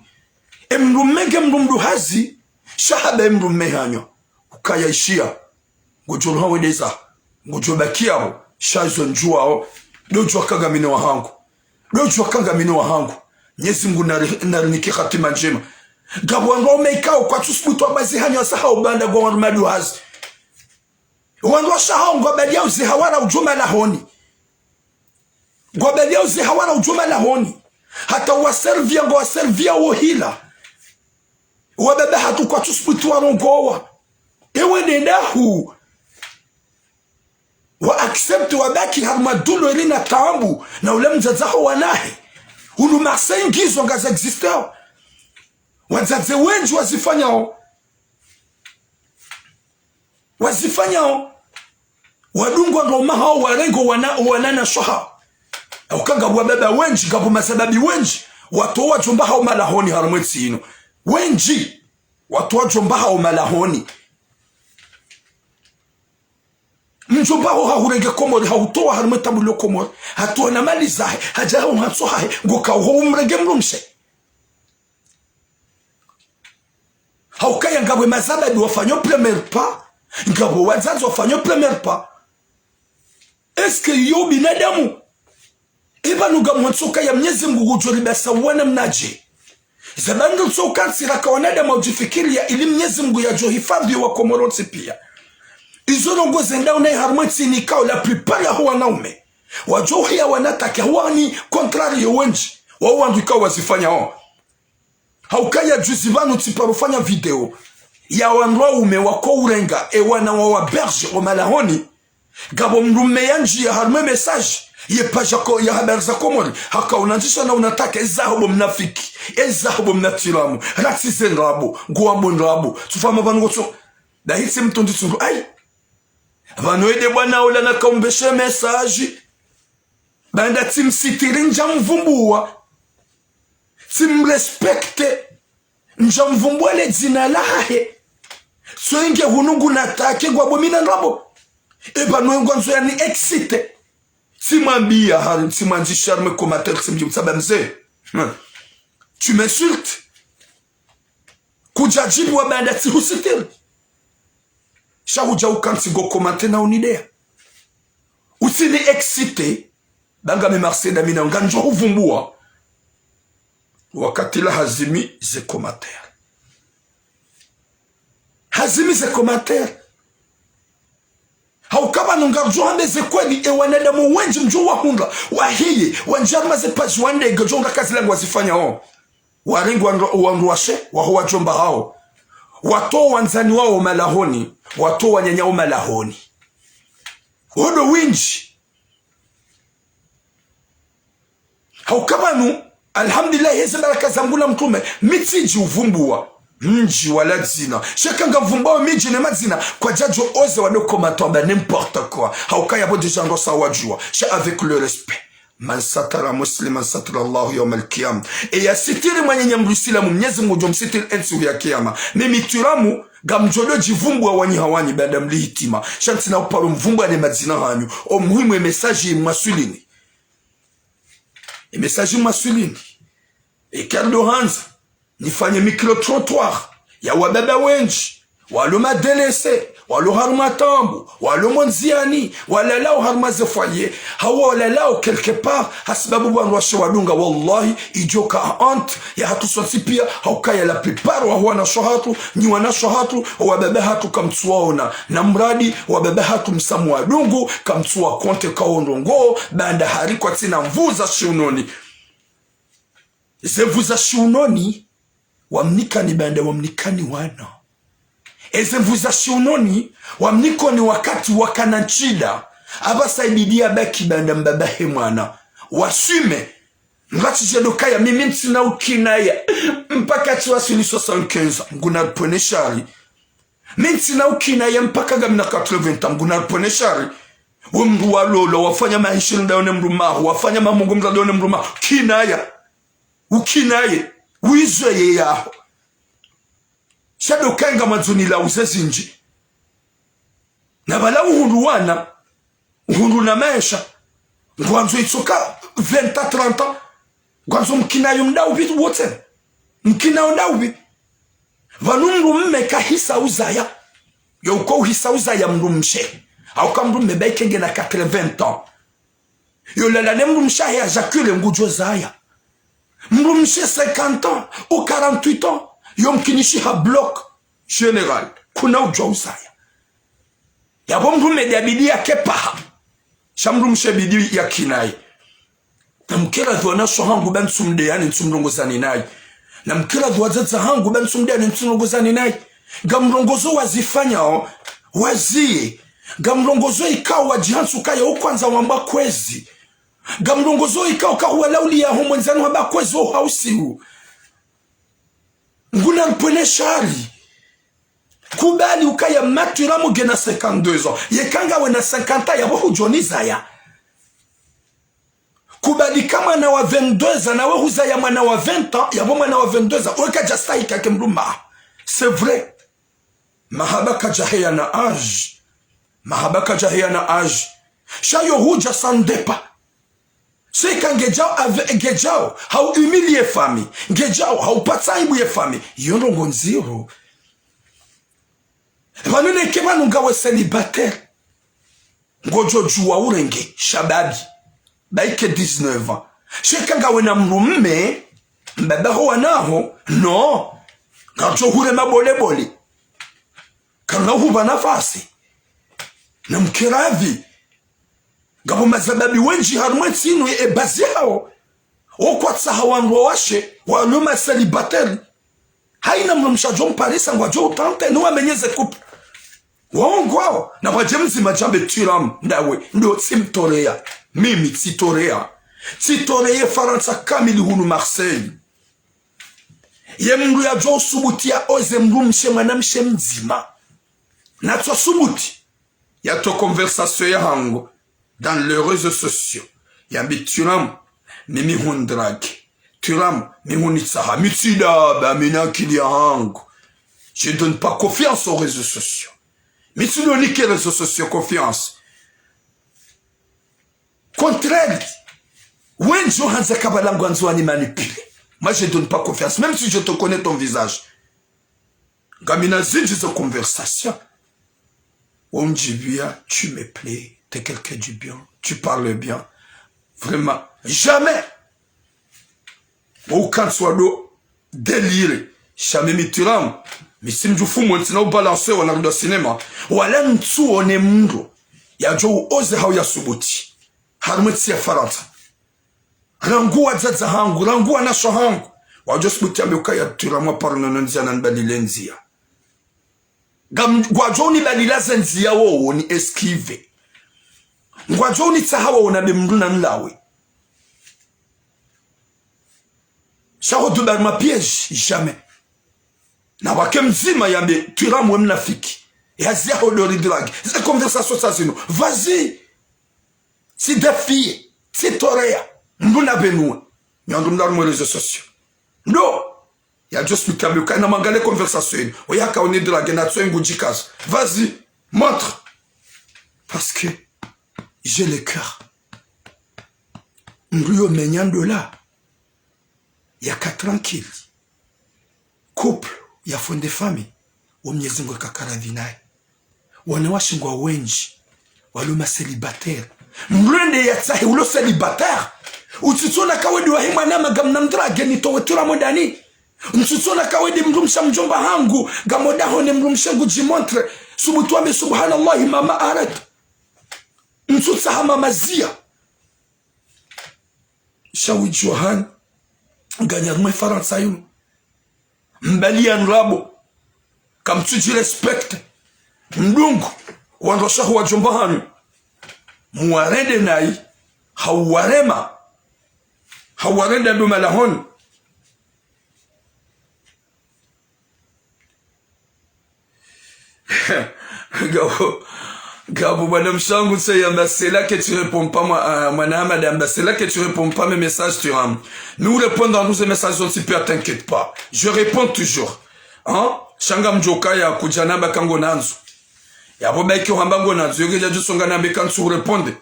emrumege mrumduhazi shahaba emrumehanyo ukaya ishia ngujulha wedeza ngujubakiao shazo njuao dojwa kagamine wa hangu dojwa kagamine wa hangu Mwenyezi Mungu nariniki khatima njema gabo ngo meikao kwa tusibutu abazi hanyo sahau banda gwa maduhazi wandu shahau ngo badia uzihawara ujuma lahoni Gwabeli yao ze hawana ujuma lahoni. Hata waservia wohila. Wabebe hatu kwa tuspitu warongowa. Ewe nenahu. Wa accept wabaki harmadulo elina taambu. Na ule mzazaho wanahe. Unu Marseille ngizo ngaza existeo. Wazaze wenji wazifanyao. Wadungwa ngoma hao warengo wanana shoha. Ukanga wababa wenji gabu masababi wenji. Watu wajomba hao malahoni harumweti ino. Wenji. Watu wajomba hao malahoni. Mjomba hao hahurenge komori hautowa harumweta bulo komori. Hatuwa na mali zahe. Haja hao hatso hae. Ngoka uho umrenge mrumse. Haukaya ngabwe masababi wafanyo premier pas. Ngabwe wazazi wafanyo premier pas. Eske yo binadamu? Iba nuga mwansoka ya Mwenyezi Mungu kujoribasa wana mnaje. Zabandu tsoka siraka wanadamu ujifikiria ili Mwenyezi Mungu ya johifadhi wa Komoroti pia. Izo ngo zenda una harmati ni kao la plupart ya wanaume. Wajohia wanataka wani contrary wenji. Wao wanduka wazifanya hao. Haukaya juzivanu tiparufanya video ya wanaume wako urenga wana wa berge o malahoni. Gabo mrume yanji ya harme message ye paja ko ya habari za Komori haka unanjisha na unataka ezaho mnafiki ezaho mnatiramu ratise nrabo guambo nrabo tufama bangoto da hitse mtondi tsundu ai banoede bwana ola na kaumbeshe message banda tim sitirin jamvumbua tim respecte njamvumbua le zina lahe soenge hunungu natake gwabo mina nrabo eba noengo nzo yani excité simambia hari simanzi charme commentaire simji msabamze tu m'insultes kujajibu wa banda tihusitil shahuja ukansi go commenter na unidea usini excité banga me Marseille damina nganjo huvumbua wakati la hazimi ze commentaire haukaba nungarjo ambeze kweli wanadamu wenji mjua hunda wahiye wanjarma ze paji wande gajonga kazi langu wazifanya hao waringu wanruashe waho wajomba hao wato wanzani wao malahoni wato wanyanya malahoni hodo winji haukaba nu alhamdulillah yeze baraka zambula mtume mitiji uvumbua mji wala zina shekanga vumbao miji ne mazina kwa jajo oze wadoko matomba n'importe quoi haukaya bo déjà ndo sawajua sha avec le respect man satara musliman satara Allah yawm al-qiyam e ya sitiri mwenye nyamrusila Mwenyezi Mungu jomsitiri ensu ya kiyama mimi turamu gamjodo jivumbu wani hawani baada mlihitima shanti na uparo mvumbu ne mazina hanyu o muhimu message masculini message masculini e Carlo Hans nifanye micro-trottoir ya wababa wenji walo madelese walo harmatambu walo monziani wala lao harmaze foyer hawa wala lao quelque part hasbabu wanwashe wadunga wallahi ijoka honte ya hatu sonsi pia haukaya la plupart wa wana shohatu ni wana shohatu wababa hatu kamtsuwaona na mradi wababa hatu msamu wadungu kamtsuwa konte kaondongo banda hari kwa tina mvuza shiunoni zevuza shiunoni wamnikani bande wamnikani wana eze mvuza shiononi wamniko ni wakati wakananchida abasaididia baki bande mbabahe mwana wasume ngati jedokaya mimi ntina ukinaya mpaka tuwasili 75 nguna poneshari ntina ukinaya mpaka gamina 80 nguna poneshari wumru walolo wafanya mahishin daone mrumahu wafanya mamungu mdaone mrumahu kinaya ukinaye wizwe ye yaho shado kanga mazuni la uzezinji na bala uhundu na maisha ngwanzo itsoka 20-30 ngwanzo mkinayo mdau bitu wote mkinayo mdau bitu vanumru mmeka hisa uzaya yoko hisa uzaya mrumshe au kamrumme baikenge na 80 ans yolala ne mrumsha ya jacule ngujo zaya mrumshe 50 ans ou 48 ans yom kinishi ha bloc général kuna ujwa uzaya yabo mrume diabidi ya kepaha shamrumshe bidi ya kinai na mkela dwana so hangu ban sumde yani nsumlongozani naye na mkela dwaza hangu ban sumde yani nsumlongozani naye gamrongozo wazifanya wazi gamrongozo ikao wajihansu kaya ukwanza wamba kwezi gamrongozo ikao kawalauli ya homwenzani wamba kwezi o hausiu nguna mpwene shari kubali ukaya matura mugena 52 ans yekanga wena 50 yabo hujoniza ya kubali kama na wa 22 ans na we huzaya mwana wa 20 ans yabo mwana wa 22 ans weka jasta ikake mruma c'est vrai mahaba kajahia na âge mahaba kajahia na âge shayo huja sandepa seka ngejao hau humilie fami ngejao hau pataibu ye fami yorongo nziro vanune kebanu ngawe célibataire ngojo juwa urenge shababi baike 19 ans seka ngawe na mrumme mbabaho wanaho no ngajo hure mabole bole kana huba nafasi na mkeravi ngabo mazababi wenji harumwe tsinu e bazi hao okwatsa hawanro washe waluma célibataire haina mrumshajo mparisa ngwajo utante no amenyeze couple waongwao na wajemzi majambe tiram ndawe ndo simtorea mimi titorea Faransa kamili hunu Marseille yemru ya jo subutia oze mrumshe mwanamshe mzima na tso subuti ya to conversation ya hango dans les réseaux sociaux yambi turam mimi hundrag turam mihunitsaha mitsida ba minakili ya hango je donne pas confiance aux réseaux sociaux mitsino ni que réseaux sociaux confiance contraire wenjo hanza kabalangu anzwani manipuler. Moi je donne pas confiance même si je te connais ton visage gamina zinji zo conversation on dit bien, tu me plais, tu es quelqu'un du bien, tu parles bien. Vraiment, jamais. Aucun soit d'eau, délire. Jamais mitiram. Mais si nous faisons maintenant balancer, on a le cinéma. Ou alors nous on est mûr. Il y a jo ose hauya subuti. Harmeti ya faranta. Rangu wazaza hangu, rangu anasho hangu. Wajo subuti ya mekaya tiramwa parunononzia na nbalilenzia. Ngwajoni balila zenzia wo ni esquive. Ngwajoni tsahawa wona bemruna nlawe. Shaho dubar ma piège jamais. Na wake mzima yambe turamwe mnafiki. Yazia hodori drag. C'est conversation ça sino. Vas-y. Si défi, si torea. Mbuna benua. Nyandumdar mo réseaux sociaux. No. Il y a juste le camion, quand on a conversation, il y a quand on est de la guénation, vas-y, montre. Parce que j'ai le cœur. Nous menant de là. Il y a 4 tranquille. Couple, il y a fond de famille. Au mieux, il y a kakaravinaï. Wanawashingwa wenji. Waluma célibataire. Mwende ya tsahi ulo célibataire. Utitona kawedi wa himana magamnamdra genito wetura modani. Mtutsona kawedi mrumsha mjomba hangu gamoda hone mrumsha ngujimontre subutuame subhanallah mama arat mtutsa hama mazia shawi johan ganya mwe faransa yuno mbali ya nrabo kamtuji respect mdungu wandosha huwa jomba hanu muwarede nai hawarede dumalahoni Gabo, madame Changou, c'est là que tu réponds pas, madame, c'est là que tu réponds pas mes messages, tu ram. Nous répondons à nous ces messages un petit peu, t'inquiète pas. Je réponds toujours. Hein? Shangam Joka ya kujana bakango nanzu. Ya boba ki hambango nanzu. Yogeja jusonga na bekansu répondre.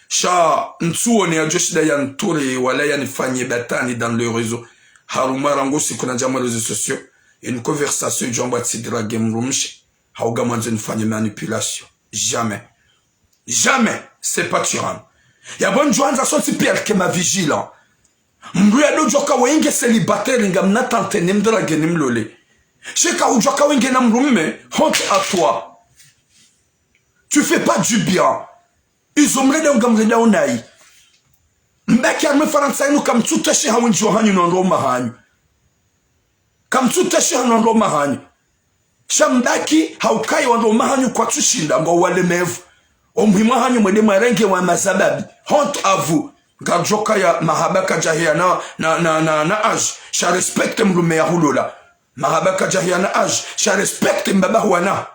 Sha ntsuone ya joshida ya ntore wala ya nifanye batani dans le réseau. Haruma rango si kuna jama réseaux sociaux. Une conversation jamba tsidra game rumshi. Haugamanzo nifanye manipulation. Jamais. Jamais. C'est pas tyran. Ya bon joanza son si pire que ma vigilant. Mbouya do joka wenge célibataire ngam natante nemdra genim lole. Cheka ou joka wenge nam rumme, honte à toi. Tu fais pas du bien. Ils ont m'reda ngam reda onai. mbaki arme faransa inu kamtuteshe hawinjo hanyu nondoma hanyu kamtuteshe nondoma hanyu shambaki haukai wandoma hanyu kwa tushinda ngo walemevu omuhimu hanyu mwede marenge wa mazababi honte avu ngajoka ya mahabaka jahia na aj sha respecte mlume ya hulola mahabaka jahia na aj sha respecte mbaba wana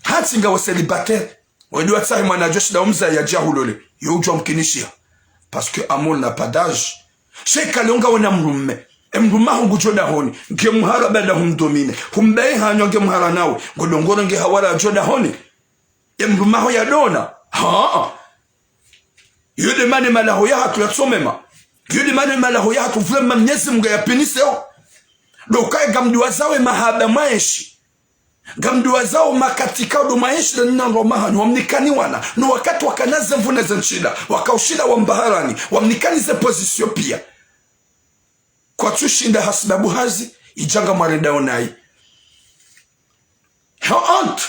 hati nga wa célibataire wadi watsahi mwana joshi da umza ya jahulole yujwa mkinishia parce que amour n'a pas d'âge sheka leonga wana mlume mlume hungu joda honi nke muhara bada humdomine humbaye hanyo nke muhara nawe ngodongoro nke hawara joda honi mlume ho ya dona ha yode mane malaho ya hatu ya tsomema yode mane malaho ya hatu vrema mnyezi mga ya peniseo dokai gamduwa zawe mahaba maeshi gamduwa zao makatika do maeshi na nina roma hanyu wamnikani wana no wakati wakanaze mvune zenchida wakaushida wa mbaharani wamnikani ze pozisio pia kwa tushinda hasibabu hazi ijanga mareda onai haant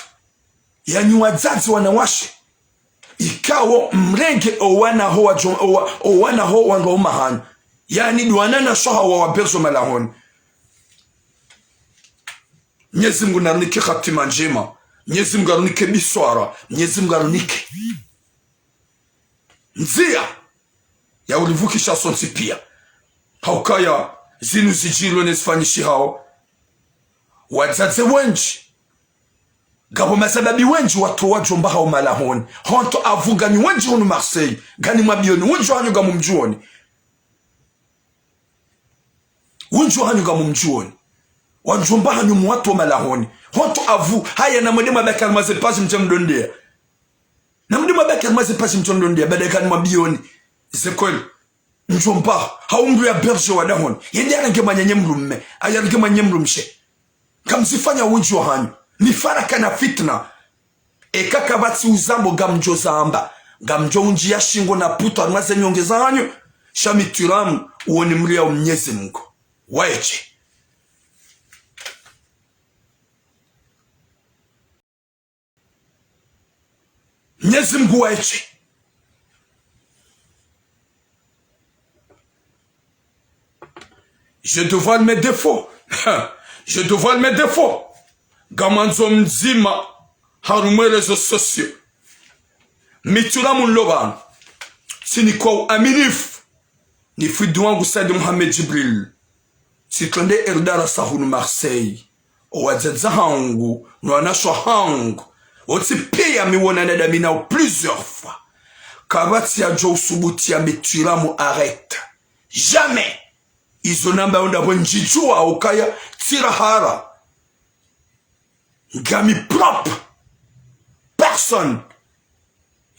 ya nyuwazazi wanawashe ikawo mrenge owana ho wanga umahan yani duanana soha wa wabezo malahoni Mwenyezi Mungu narunike khatima njema Mwenyezi Mungu arunike biswara Mwenyezi Mungu arunike nzia ya ulivukisha sonsi pia haukaya zinu zijilo nesfanyishi hao wazaze wenji gabo masababi wenji watu wajomba hao malahoni honto avungani wenji hunu Marseille gani mabioni wenji hanyu gamu mjuoni wenji hanyu gamu mjuoni wajomba hanyu mwatu malahoni honto avu haya na mwede mabaki almaze pasi mchamdondea na mwede mabaki almaze pasi mchamdondea bada gani mabioni isekweli njomba haumbu ya berge wadahoni yende arange manyanye mlume ayarange manyanye mlumshe kamsifanya wenji hanyu ni faraka na fitna ekaka bati uzambo gamjo zamba gamjo unji ya shingo na puta nwaze nyongeza hanyu shamituramu uoni mlia Mwenyezi Mungu waeche Mwenyezi Mungu waeche je dévoile mes défauts je dévoile mes défauts gamanzo mzima harumwe rezo sosio mituramu nlobanu sini kwa aminifu ni fidu wangu Saidi Mohamed Jibril sitonde erdara sahunu Marseille owazaza hangu nwanashwa hangu oti pia miwona nada minao plusieurs fois kabati ya jo usubuti ya mituramu arrête jamais izo namba onda wenjijua ukaya tirahara gami propre personne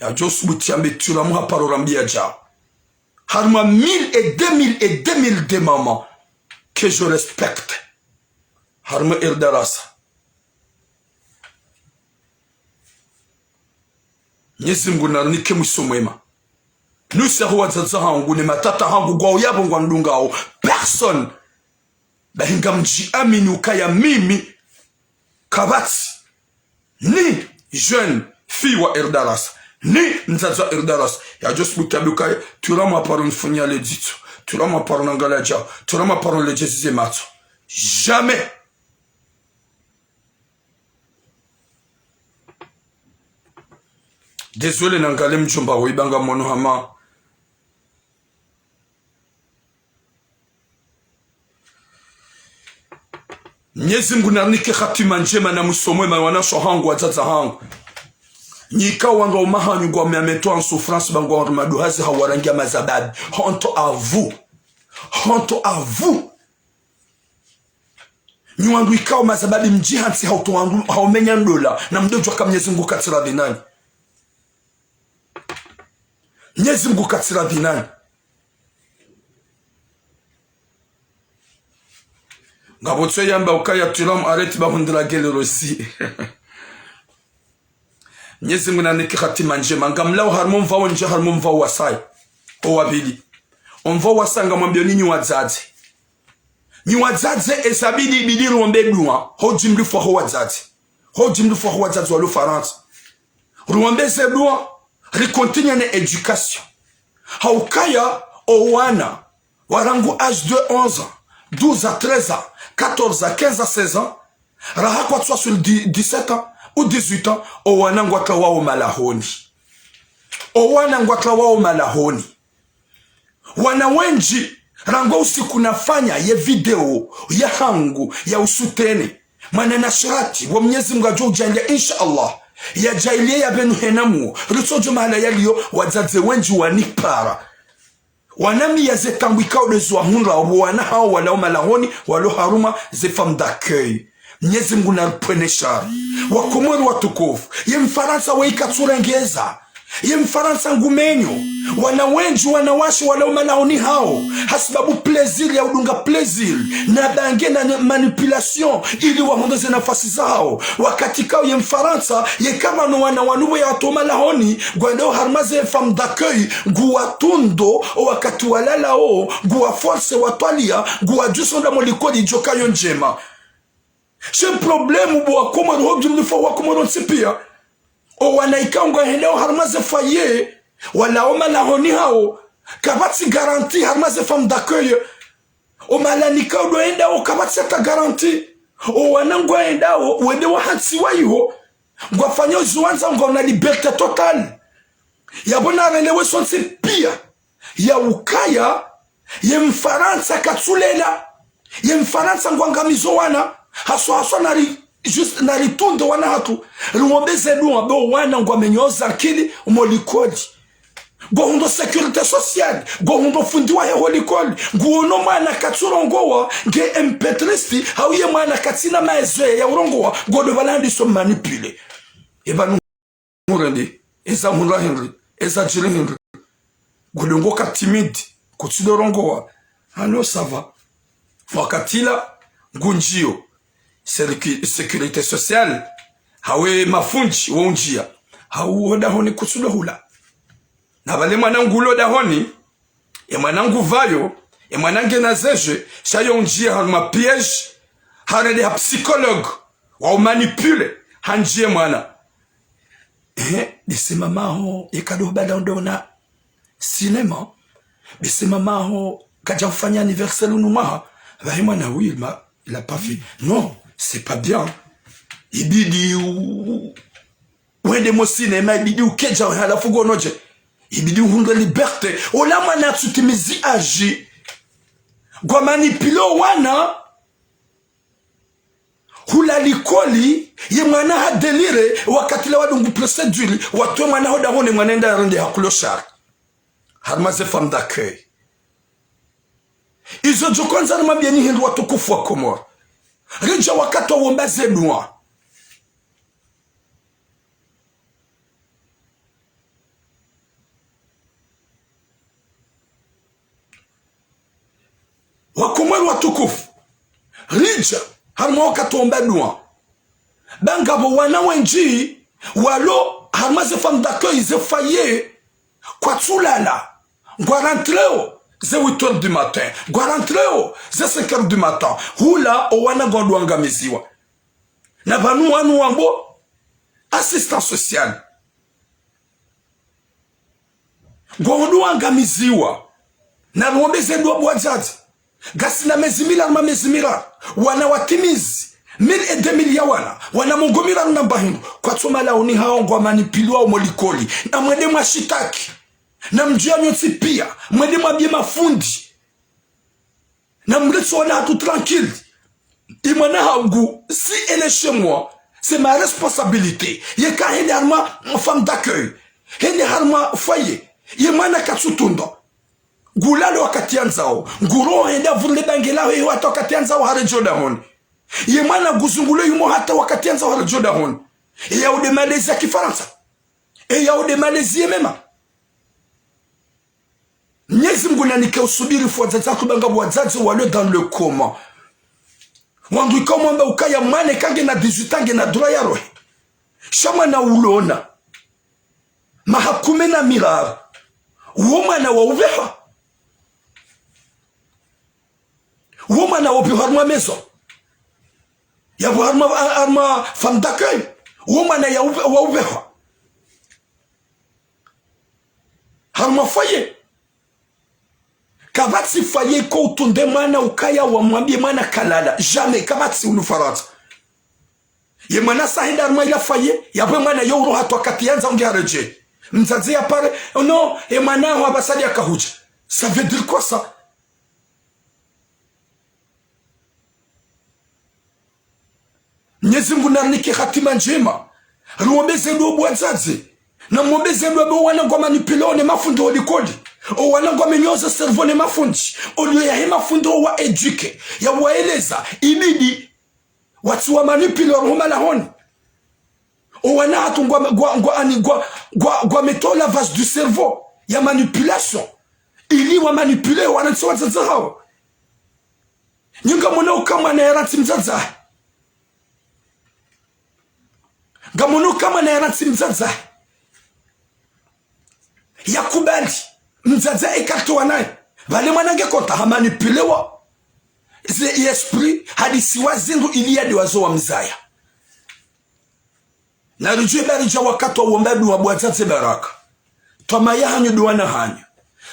ya jos buti ambe tula mu haparora mbia ja harma 1000 et 2000 et 2000 de maman que je respecte harma irdarasa Mwenyezi Mungu narunike musomwema nuseho wazaza hangu ne matata hangu gwa yabo ngwa ndungao personne bahinga mji amini ukaya mimi kabati ni jeune fille wa Erdaras ni mzazi wa Erdaras ya just bukabuka turama parole funya le dito turama parole ngalaja turama parole jesize mato jamais désolé nangale mchumba wibanga mono hama Mwenyezi Mungu narunike khatima njema na musomwema wanasho hangu wazaza hangu nyika wanga umahanyu ngwa miameto en souffrance bangwa wa maduhazi hawarangia mazababi honto à vous nywangu ikao mazababi mjihansi hauto wangu haumenya ndola na mdojo kama Mwenyezi Mungu katira binani Mwenyezi Mungu katira binani ngabotso yamba ukaya tulam areti bahundira gelerosi Mwenyezi Mungu naniki khatima njema ngamlao harmo mvao nje harmo mvao wasai o wabili onvao wasanga mwambio ninyi wadzadze esabidi bidiru ombedwa hojimlifo ho wadzadze walo faransa ruombe sedwa rikontinye ne education haukaya owana warangu âge de 11 ans 12 à 13 ans 14 à 15 à 16 ans raha kwa tswa sur 17 ans ou 18 ans owana ngwatla wao malahoni owana ngwatla wao malahoni wana wenji rango usiku nafanya ye video ya hangu ya usutene mana nashirati wa Mwenyezi Mungu ajua ujanja insha Allah ya jailia ya benu henamu rutojo mahala yaliyo wazaze wenji wanipara wanami ya zetambwika ulezu wa hunra wana hao walao malahoni walo haruma ze femme d'accueil Mwenyezi Mungu na rupweneshari wakomori watukufu ye mfaransa waikatsurengeza ye mfaransa ngumenyo wana wenji wanawashi walao malahoni hao hasibabu plaisir ya udunga plaisir na bange na manipulation ili wahondeze nafasi zao wakati kao ye mfaransa ye kama no wana wanuwe ya watu malahoni gwendeo harmaze femme d'accueil guwa tundo wakati walala o guwa force watwalia guwa jusonda molikodi jokayo njema she problemu bu wakomoro hobi mnifo wakomoro nsipia o wanaika unga heneo harmaze faye wala o malahoni hao kabati garanti harmaze femme d'accueil o malanika udo enda o kabati seta garanti o wanangu enda o wende wa hatsi wa iho ngwa fanyo zuanza nga una liberté totale ya bona relewe sonse pia ya ukaya ye mfaransa katsulela ye mfaransa ngwangamizo wana haswa nari just nari tunde wana hatu ruombeze luwa bo wana ngwa menyoza akili umolikodi gohundo sécurité sociale gohundo fundi wa holikoli guono mwana katsurongowa nge empetristi hauye mwana katsina maezwe ya urongowa godo balandi so manipule eba nurende eza munra henry eza jire henry godongo ka timide kutsudorongowa ano sava wakatila ngunjio sécurité sociale hawe mafunji wonjia hawo dahoni kutsudohula na bale mwanangu lo dahoni e mwanangu vayo e mwanange na zeje shayo njia harma piège harede ha psychologue wa manipule hanjie mwana bise mama ho yekado badando na cinéma bise mama ho kaja kufanya anniversaire numa va mwana oui il a pas fait non c'est pas bien ibidi wende mo cinéma ibidi ukeja halafu gonoje ibidi uhunde liberté ola mwana tsutimizi aji gwa manipilo wana hula likoli ye mwana ha delire wakati la wadungu procedure watu mwana hoda hone mwana enda rende hakuloshar harmaze femme d'accueil izo jokonza na mabieni hindu watukufu wa Komoro rija wakati wa wombaze dua wakomoro watukufu rija harma wakati wa wombaze dua bangabo wana wenji walo harmaze femme d'accueil ze faye kwa tsulala ngwa rentreo ze 8h du matin ngwa rentreo ze 5h du matin hula owana gondo angamiziwa na banu wanu wambo assistant social gondo angamiziwa na ngombe zedu abwajaji gasi na mezimila na mezimila wana watimizi 1000 et 2000 ya wana mungomira na bahindu kwa tsoma laoni hao ngwa manipilwa umolikoli na mwede mwashitaki na mjia nyotsi pia mwede mwabie mafundi na mretso wana hatu tranquille imana hangu si elle est chez moi c'est ma responsabilité yeka hene harma femme d'accueil hene harma foyer yemana katsutundo gulalo wakati anzao nguro henda vunde bangela he watu wakati anzao harejoda honi yemana guzungulo yumo hata wakati anzao harejoda honi ya ude malezi ya kifaransa ya ude malezi mema Mwenyezi Mungu nanike usubiri fuaza zako banga wazazi wale dans le coma wandu ikamwamba ukaya mane kange na 18 ange na droit ya rohe shama na ulona mahakume na mirar uomana wa uveha uomana wa biharma maison ya arma femme d'accueil uomana ya wa uveha harma foyer kabati faye ko utunde mwana ukaya wa mwambie mwana kalala jamais kabati unufarata ye mwana sahenda arma ila faye yape mwana yoro hatu wakati yanza unge hareje mzazi ya pare no ye mwana wa basadi akahuja ça veut dire quoi ça? Mwenyezi Mungu namnike hatima njema ruombeze ndo bwazaze na mwombeze ndo wana ngoma manipulone mafundo olikoli o wana ngoma menyoza cerveau ne mafundi olio ya hema fundo wa eduke ya waeleza ibidi watu wa manipulore homa la honi o wana hatu ngwa metola vase du cerveau ya manipulation ili wa manipule wana tsawa zaza hao nyinga mwana ukama na yarati mzaza gamono kama na yarati mzaza yakubali mzaza ekatoa naye vale mwanange konta hamanipulewa ze esprit hadisiwa zindu iliyadi wazo wa mzaya na rujue barija wakati wa uombedu wa buwazaze baraka twamaya hanyu duwana hanyu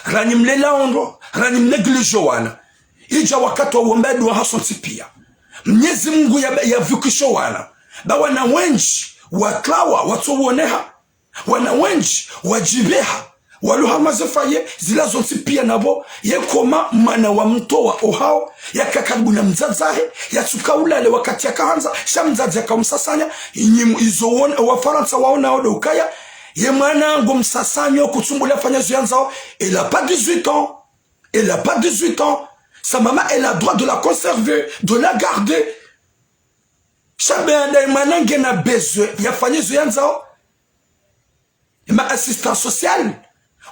rani mlela ondo rani mneglijo wana ija wakati wa uombedu wa hasonsi pia Mwenyezi Mungu ya vikisho wana ba wana wenji watlawa watuoneha wana wenji wajibeha waluha mazefaye zila zonsi pia nabo yekoma mana wa mtoa ohao yakakaribu na mzazahe yatukaulale wakati yakaanza shamzazi yakamsasanya izo wa Faransa waona odo ukaya ye mwana ngo msasanyo kutumbula fanya zianzao elle a pas 18 ans elle a pas 18 ans sa maman elle a droit de la conserver de la garder shabenda mwana ngena besoin ya fanya zianzao ma assistance sociale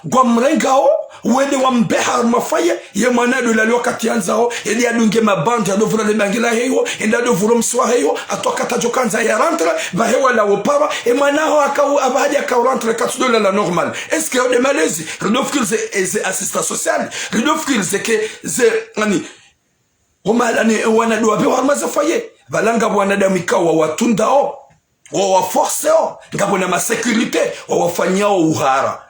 gwa mrengao wende wa mbeha mafaye ye mwana de la lokati yanzao eli ya dunge mabandi ya dovura le mangila heyo enda dovura mswa heyo atokata jokanza ya rentre va hewa la opara e mwana ho akau abadia ka rentre katudola la normal est-ce que de malaise redofkil ze assistance sociale redofkil ze ke ze ani omalani wana do abe harmaza faye balanga bwana damikawa watundao wa forceo ngabona ma sécurité wa wafanyao uhara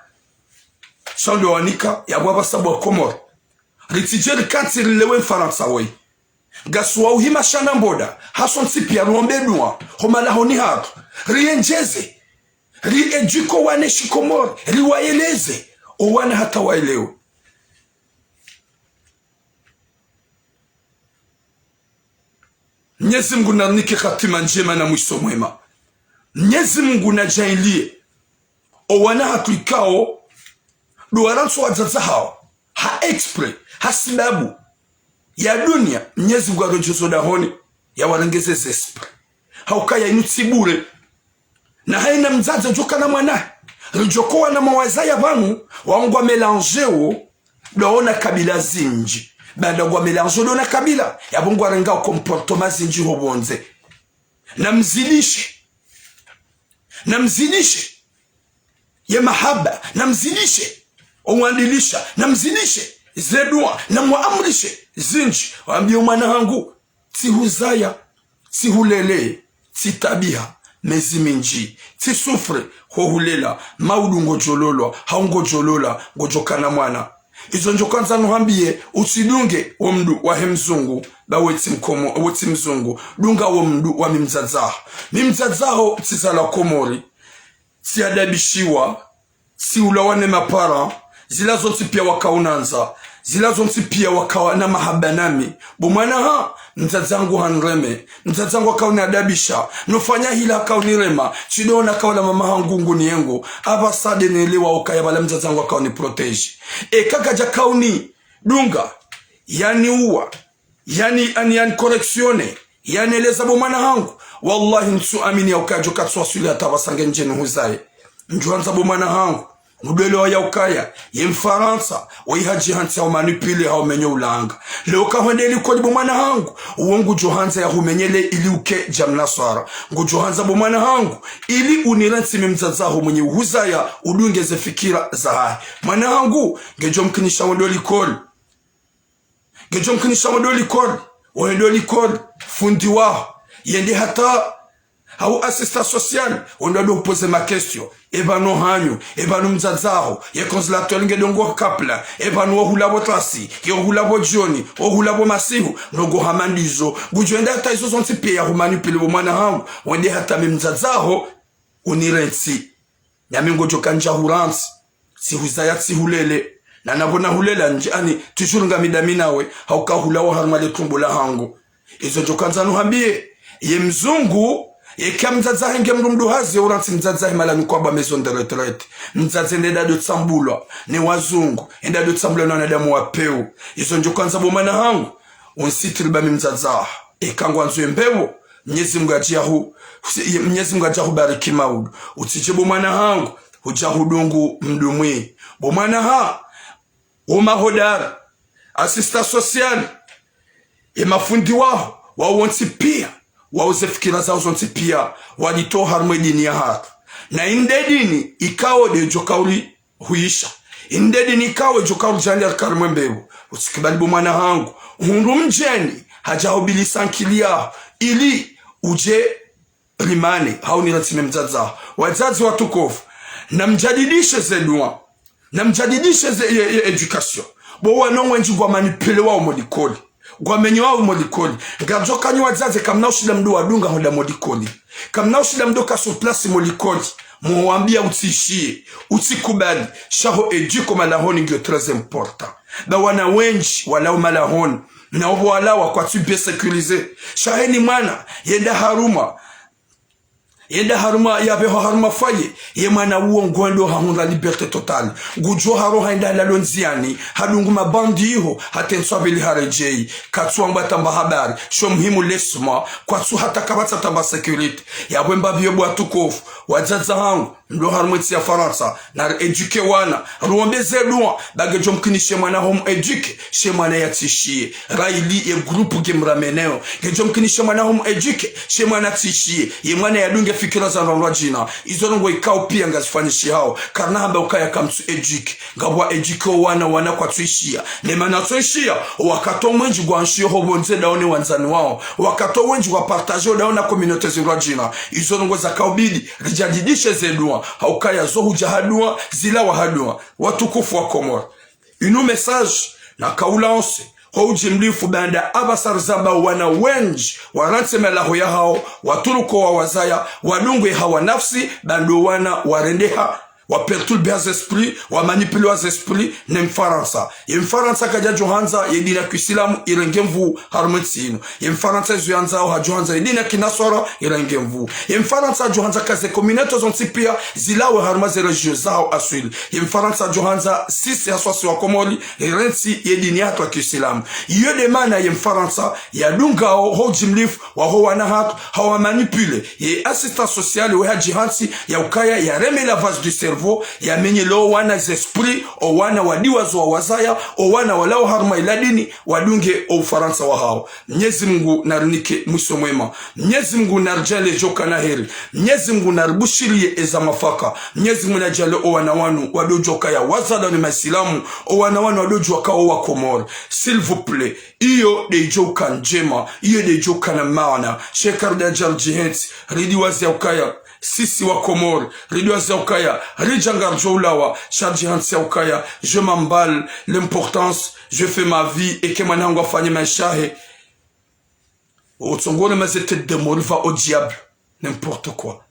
Shando wanika ya bwaba sabu wa Komoro. Ritijeri kanti rilewe Faransa wei. Gaswa uhima shana mboda. Hason sipi ya ruombedua. Homala honi hatu. Rienjeze. Rieduko wane shikomoro. Riwaeleze. Owane hata waelewe. Mwenyezi Mungu na nike khatima njema na mwisho mwema. Mwenyezi Mungu na jailie. Owane hatu ikao. Duwaransu wazaza hao ha expre ha sababu ya dunia Mwenyezi Mungu arojozo dahoni ya warengeze esprit haukaya inutsibure na haina mzaza joka na mwana rijokoa na mawazaya vanu waongwa melangeo doona kabila zinji banda ngwa melangeo doona kabila ya bongo arengao comportement zinji hobonze na mzidishe ya mahaba na mzidishe omwandilisha na mzinishe zedua na muamrishe zinji waambie mwana wangu si huzaya si hulele si tabia meziminji si sufre ho hulela maudu ngojololwa haungojolola ngojokana mwana izo njokanza nuhambie usidunge omdu wa hemzungu baweti mkomo weti mzungu dunga omdu wa mimzazaho tsizala komori si adabishiwa si ulawane mapara zila zonti pia wakaunanza zila zonti pia wakawa na mahabanami bumwana ha mzazangu hanreme mzazangu akauni adabisha nufanya hila akauni rema chidona kaula mama hangungu ni yengu hapa sade nelewa ukaya bala mzazangu akauni protege kakaja kauni dunga yani uwa yani correctione yani eleza bumwana hangu wallahi nsu amini ya ukajo katswa suli atabasange njenu huzaye njuanza bumwana hangu Mudele wa yaukaya, ye mfaransa, wa ihaji hansi ya manipile hao menye ulanga. Leo kahwendeli kwa bumana hangu, uongu johanza ya humenyele ili uke jamna swara. Ngu johanza bumana hangu, ili uniransi mimzazahu mwenye uhuzaya udungeze fikira za hai. Mana hangu, gejo mkinisha wadoli koli. Gejo mkinisha wadoli koli. Wadoli koli, fundi wao. Yende hata au assistant social on doit poser ma question eba no hanyo eba no mzazaro ye consulateur ngedongo kapla eba no hula botrasi ye hula bo joni o hula bo masihu nogo hamandizo gujwenda ta izo zonti pia ya manipule bo mwana hangu wende hata mzazaro unirensi nyamingo jokanja huransi si huzaya si hulele na nabona hulela njani tushurunga midamina we hauka hula wa harmale tumbula hangu izo jokanza nuhambie ye mzungu ye kamzaza henge mrumdu hazi uransi mzaza himala nukwaba maison de retraite mzaza ndeda do tsambulwa ni wazungu ndeda do tsambulwa na nadamu wapeu izo jokanza bomana hangu unsitiriba mzaza kangwa nzwe mbewo Mwenyezi Mungu ajahu bariki maudu utije bomana hangu ujahudungu mdumwi bomana ha umahodara asista social mafundi wao wawonsi pia wauze fikira zao zonsi pia walito harmwe dini ya hatu na indedini ikawo de jokauli huisha indedini ikawo jokauli jani ya karmwe mbebu usikibali bomana hangu hundu mjeni hajahubili sankilia ili uje limani hauni ratime mzaza wazazi watukofu na mjadidishe zedua na mjadidishe ze education bo wanongwe njigwa manipule wa modikoli gwa menyo wa modikoli ngajoka nyi wazazi kamna ushida mdo wadunga hoda modikoli kamna ushida mdo ka sur place modikoli muambia utishie utikubali shaho eduko malahoni ndio très important ba wana wenji walao malahoni na obo walawa kwa tu bien sécurisé shaheni mwana yenda haruma yabe haruma faye ye mwana uo ngondo hahunda liberté totale gujo haro haenda la lonziani hadungu mabandi ho hatenswabili harejei katsuamba tamba habari sho muhimu lesma kwa tu hata kabata tamba sécurité yabwe mbabyo bwa tukofu wazaza hangu ndo harumwetsi ya Faransa na eduke wana ruombeze lwa bagejo mkinishe mwana home eduke she mwana yatishie raili ye groupe gemrameneo gejo mkinishe mwana home eduke she mwana tishie ye mwana yadunge fikira za ronwa jina izorongo ikao pia ngazifanyishi hao karna hamba ukaya kamtu eduke ngabwa eduke wana kwa tuishia nemana tuishia wakato mwenji gwanshio hobonze daone wanzani wao wakato wenji wa partage daona communauté zirwa jina izorongo za kaubidi rijadidishe zedua haukaya zo hujahadua zila wahadua watukufu wa Komoro inu message na kaulanse hoji mlifu banda abasar zaba wana wenji warante melaho ya hao waturuko wa wazaya wadungwe hawa nafsi bando wana warendeha wa perturbe az esprit wa manipule az esprit ne mfaransa ye mfaransa kaja johanza ye dina kusilamu irengemvu harmetsino ye mfaransa zuanza ha johanza ye dina kinasora irengemvu ye mfaransa johanza kaze communauté zontipia zilawe harmaze religieuse au asul ye mfaransa johanza sisi aswasi wa Komori irensi ye dini ya kusilamu ye de mana ye mfaransa ya dunga hoji mlifu wa ho wana hatu hawa manipule ye assistant social we hajihansi ya ukaya ya reme la vase du cerveau ya menye lo wana zesprit o wana wadiwazo wa wazaya o wana walao harma iladini wadunge o Ufaransa wa hao Mwenyezi Mungu narunike mwiso mwema Mwenyezi Mungu narjale joka na heri Mwenyezi Mungu narbushirie eza mafaka Mwenyezi Mungu najale o wana wanu wadojoka ya wazada ni masilamu o wana wanu wadojoka o wa Komoro s'il vous plaît iyo de joka njema iyo de joka na maana shekar da jarjihenti ridi wazi ya ukaya sisi wa Komoro rido za ukaya rijangar joulawa charge hansi ukaya je m'emballe l'importance je fais ma vie et que manango afanye maishahe otsongone mazete de morva au diable n'importe quoi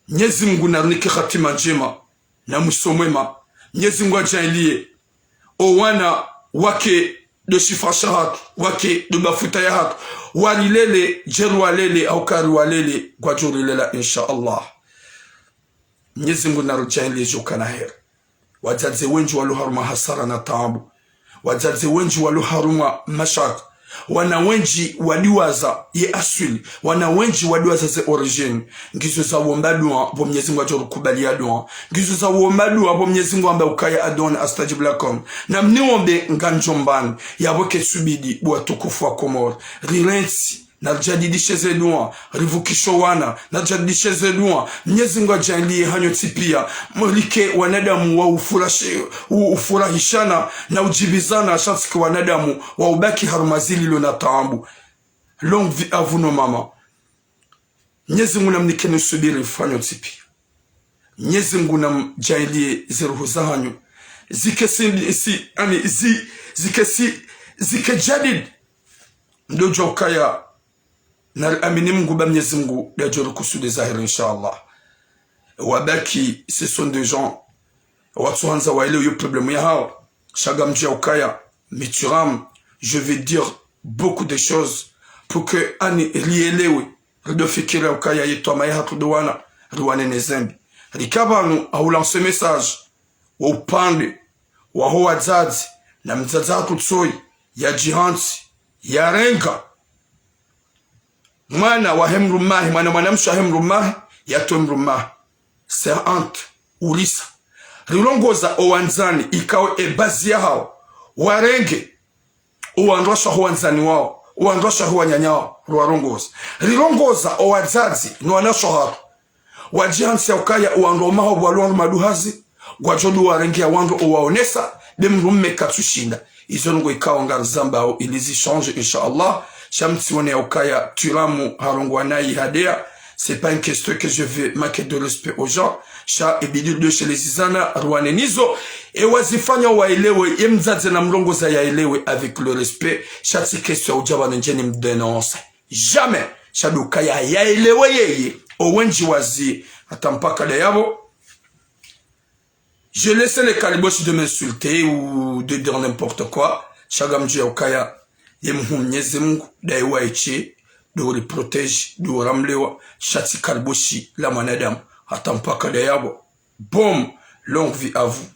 Mwenyezi Mungu narunike khatima njema na musomema Mwenyezi Mungu ajalie o wana wake de shifashahat wake de bafuta ya hak walilele jerwalele au karwalele kwa jurilela insha Allah Mwenyezi Mungu narujali jokana her wajaze wenji waluharuma hasara na taabu wajaze wenji waluharuma mashak wana wenji wadiwaza ye asili wana wenji wadiwaza ze origine ngizo za wombadua bo Mwenyezi Mungu ajokubalia dua ngizo za wombadua bo Mwenyezi Mungu amba ukaya adon astajib lakum na mniombe nganjombani yaboke subidi bo tukufu wa Komoro rilensi narjadidishe zedua rivukisho wana narjadidishe zedua Mwenyezi Mungu ajalie hanyo tipia mulike wanadamu wa ufurahishana na ujibizana shansi kwa wanadamu wa ubaki harumazili lo na taambu longue vie à vous nos mamans. Nyezi ngunam nikene subiri fanyo tipi. Nyezi ngunam jailie zeru zahanyo. Zike jadid. Ndo jokaya na amini Mungu ba Mwenyezi Mungu ya joro kusudi zahiri inshallah. Wabaki ce sont des gens watu hanza waelewe yo problème ya hao. Shagamjia ukaya mituram, je vais dire beaucoup de choses pour que ani lielewe rido fikira ukaya yeto maya hatuduwana ruwane nezembi. Rikabanu au lance message wa upande wa ho wazazi na mzazaku tsoi ya jihansi ya renga mwana wa hemrumahi mwana msha hemrumahi ya tomrumahi serante ulisa rilongoza owanzani ikawe ebazi ya hao warenge uandrosha huwanzani wao uandrosha huwanyanya wao ruwarongoza rilongoza owazazi nuanasho hapo wajihansi ya ukaya uandromaho waluandu maduhazi wajodu warengia wandu uwaonesa demrumme katsushinda izongo ikawa ngarzamba au ilizi change inshallah shamti wane ya ukaya turamu harongwanayi hadea. C'est pas une question que je veux manquer de respect aux gens. Sha ebidil de chez les izana ruane nizo e wazifanya waelewe yemzaze na mlongo za yaelewe avec le respect. Sha si question ujawa njeni mdenonse jamais sha dukaya yaelewe yeye owenji wazi atampaka de yabo. Je laisse les caliboches de m'insulter ou de dire n'importe quoi. Shagamji ukaya yemhum Mwenyezi Mungu daiwa ichi do le protège do ramlewa shati kalboshi la manadam atampaka de yabo. Bon, longue vie à vous.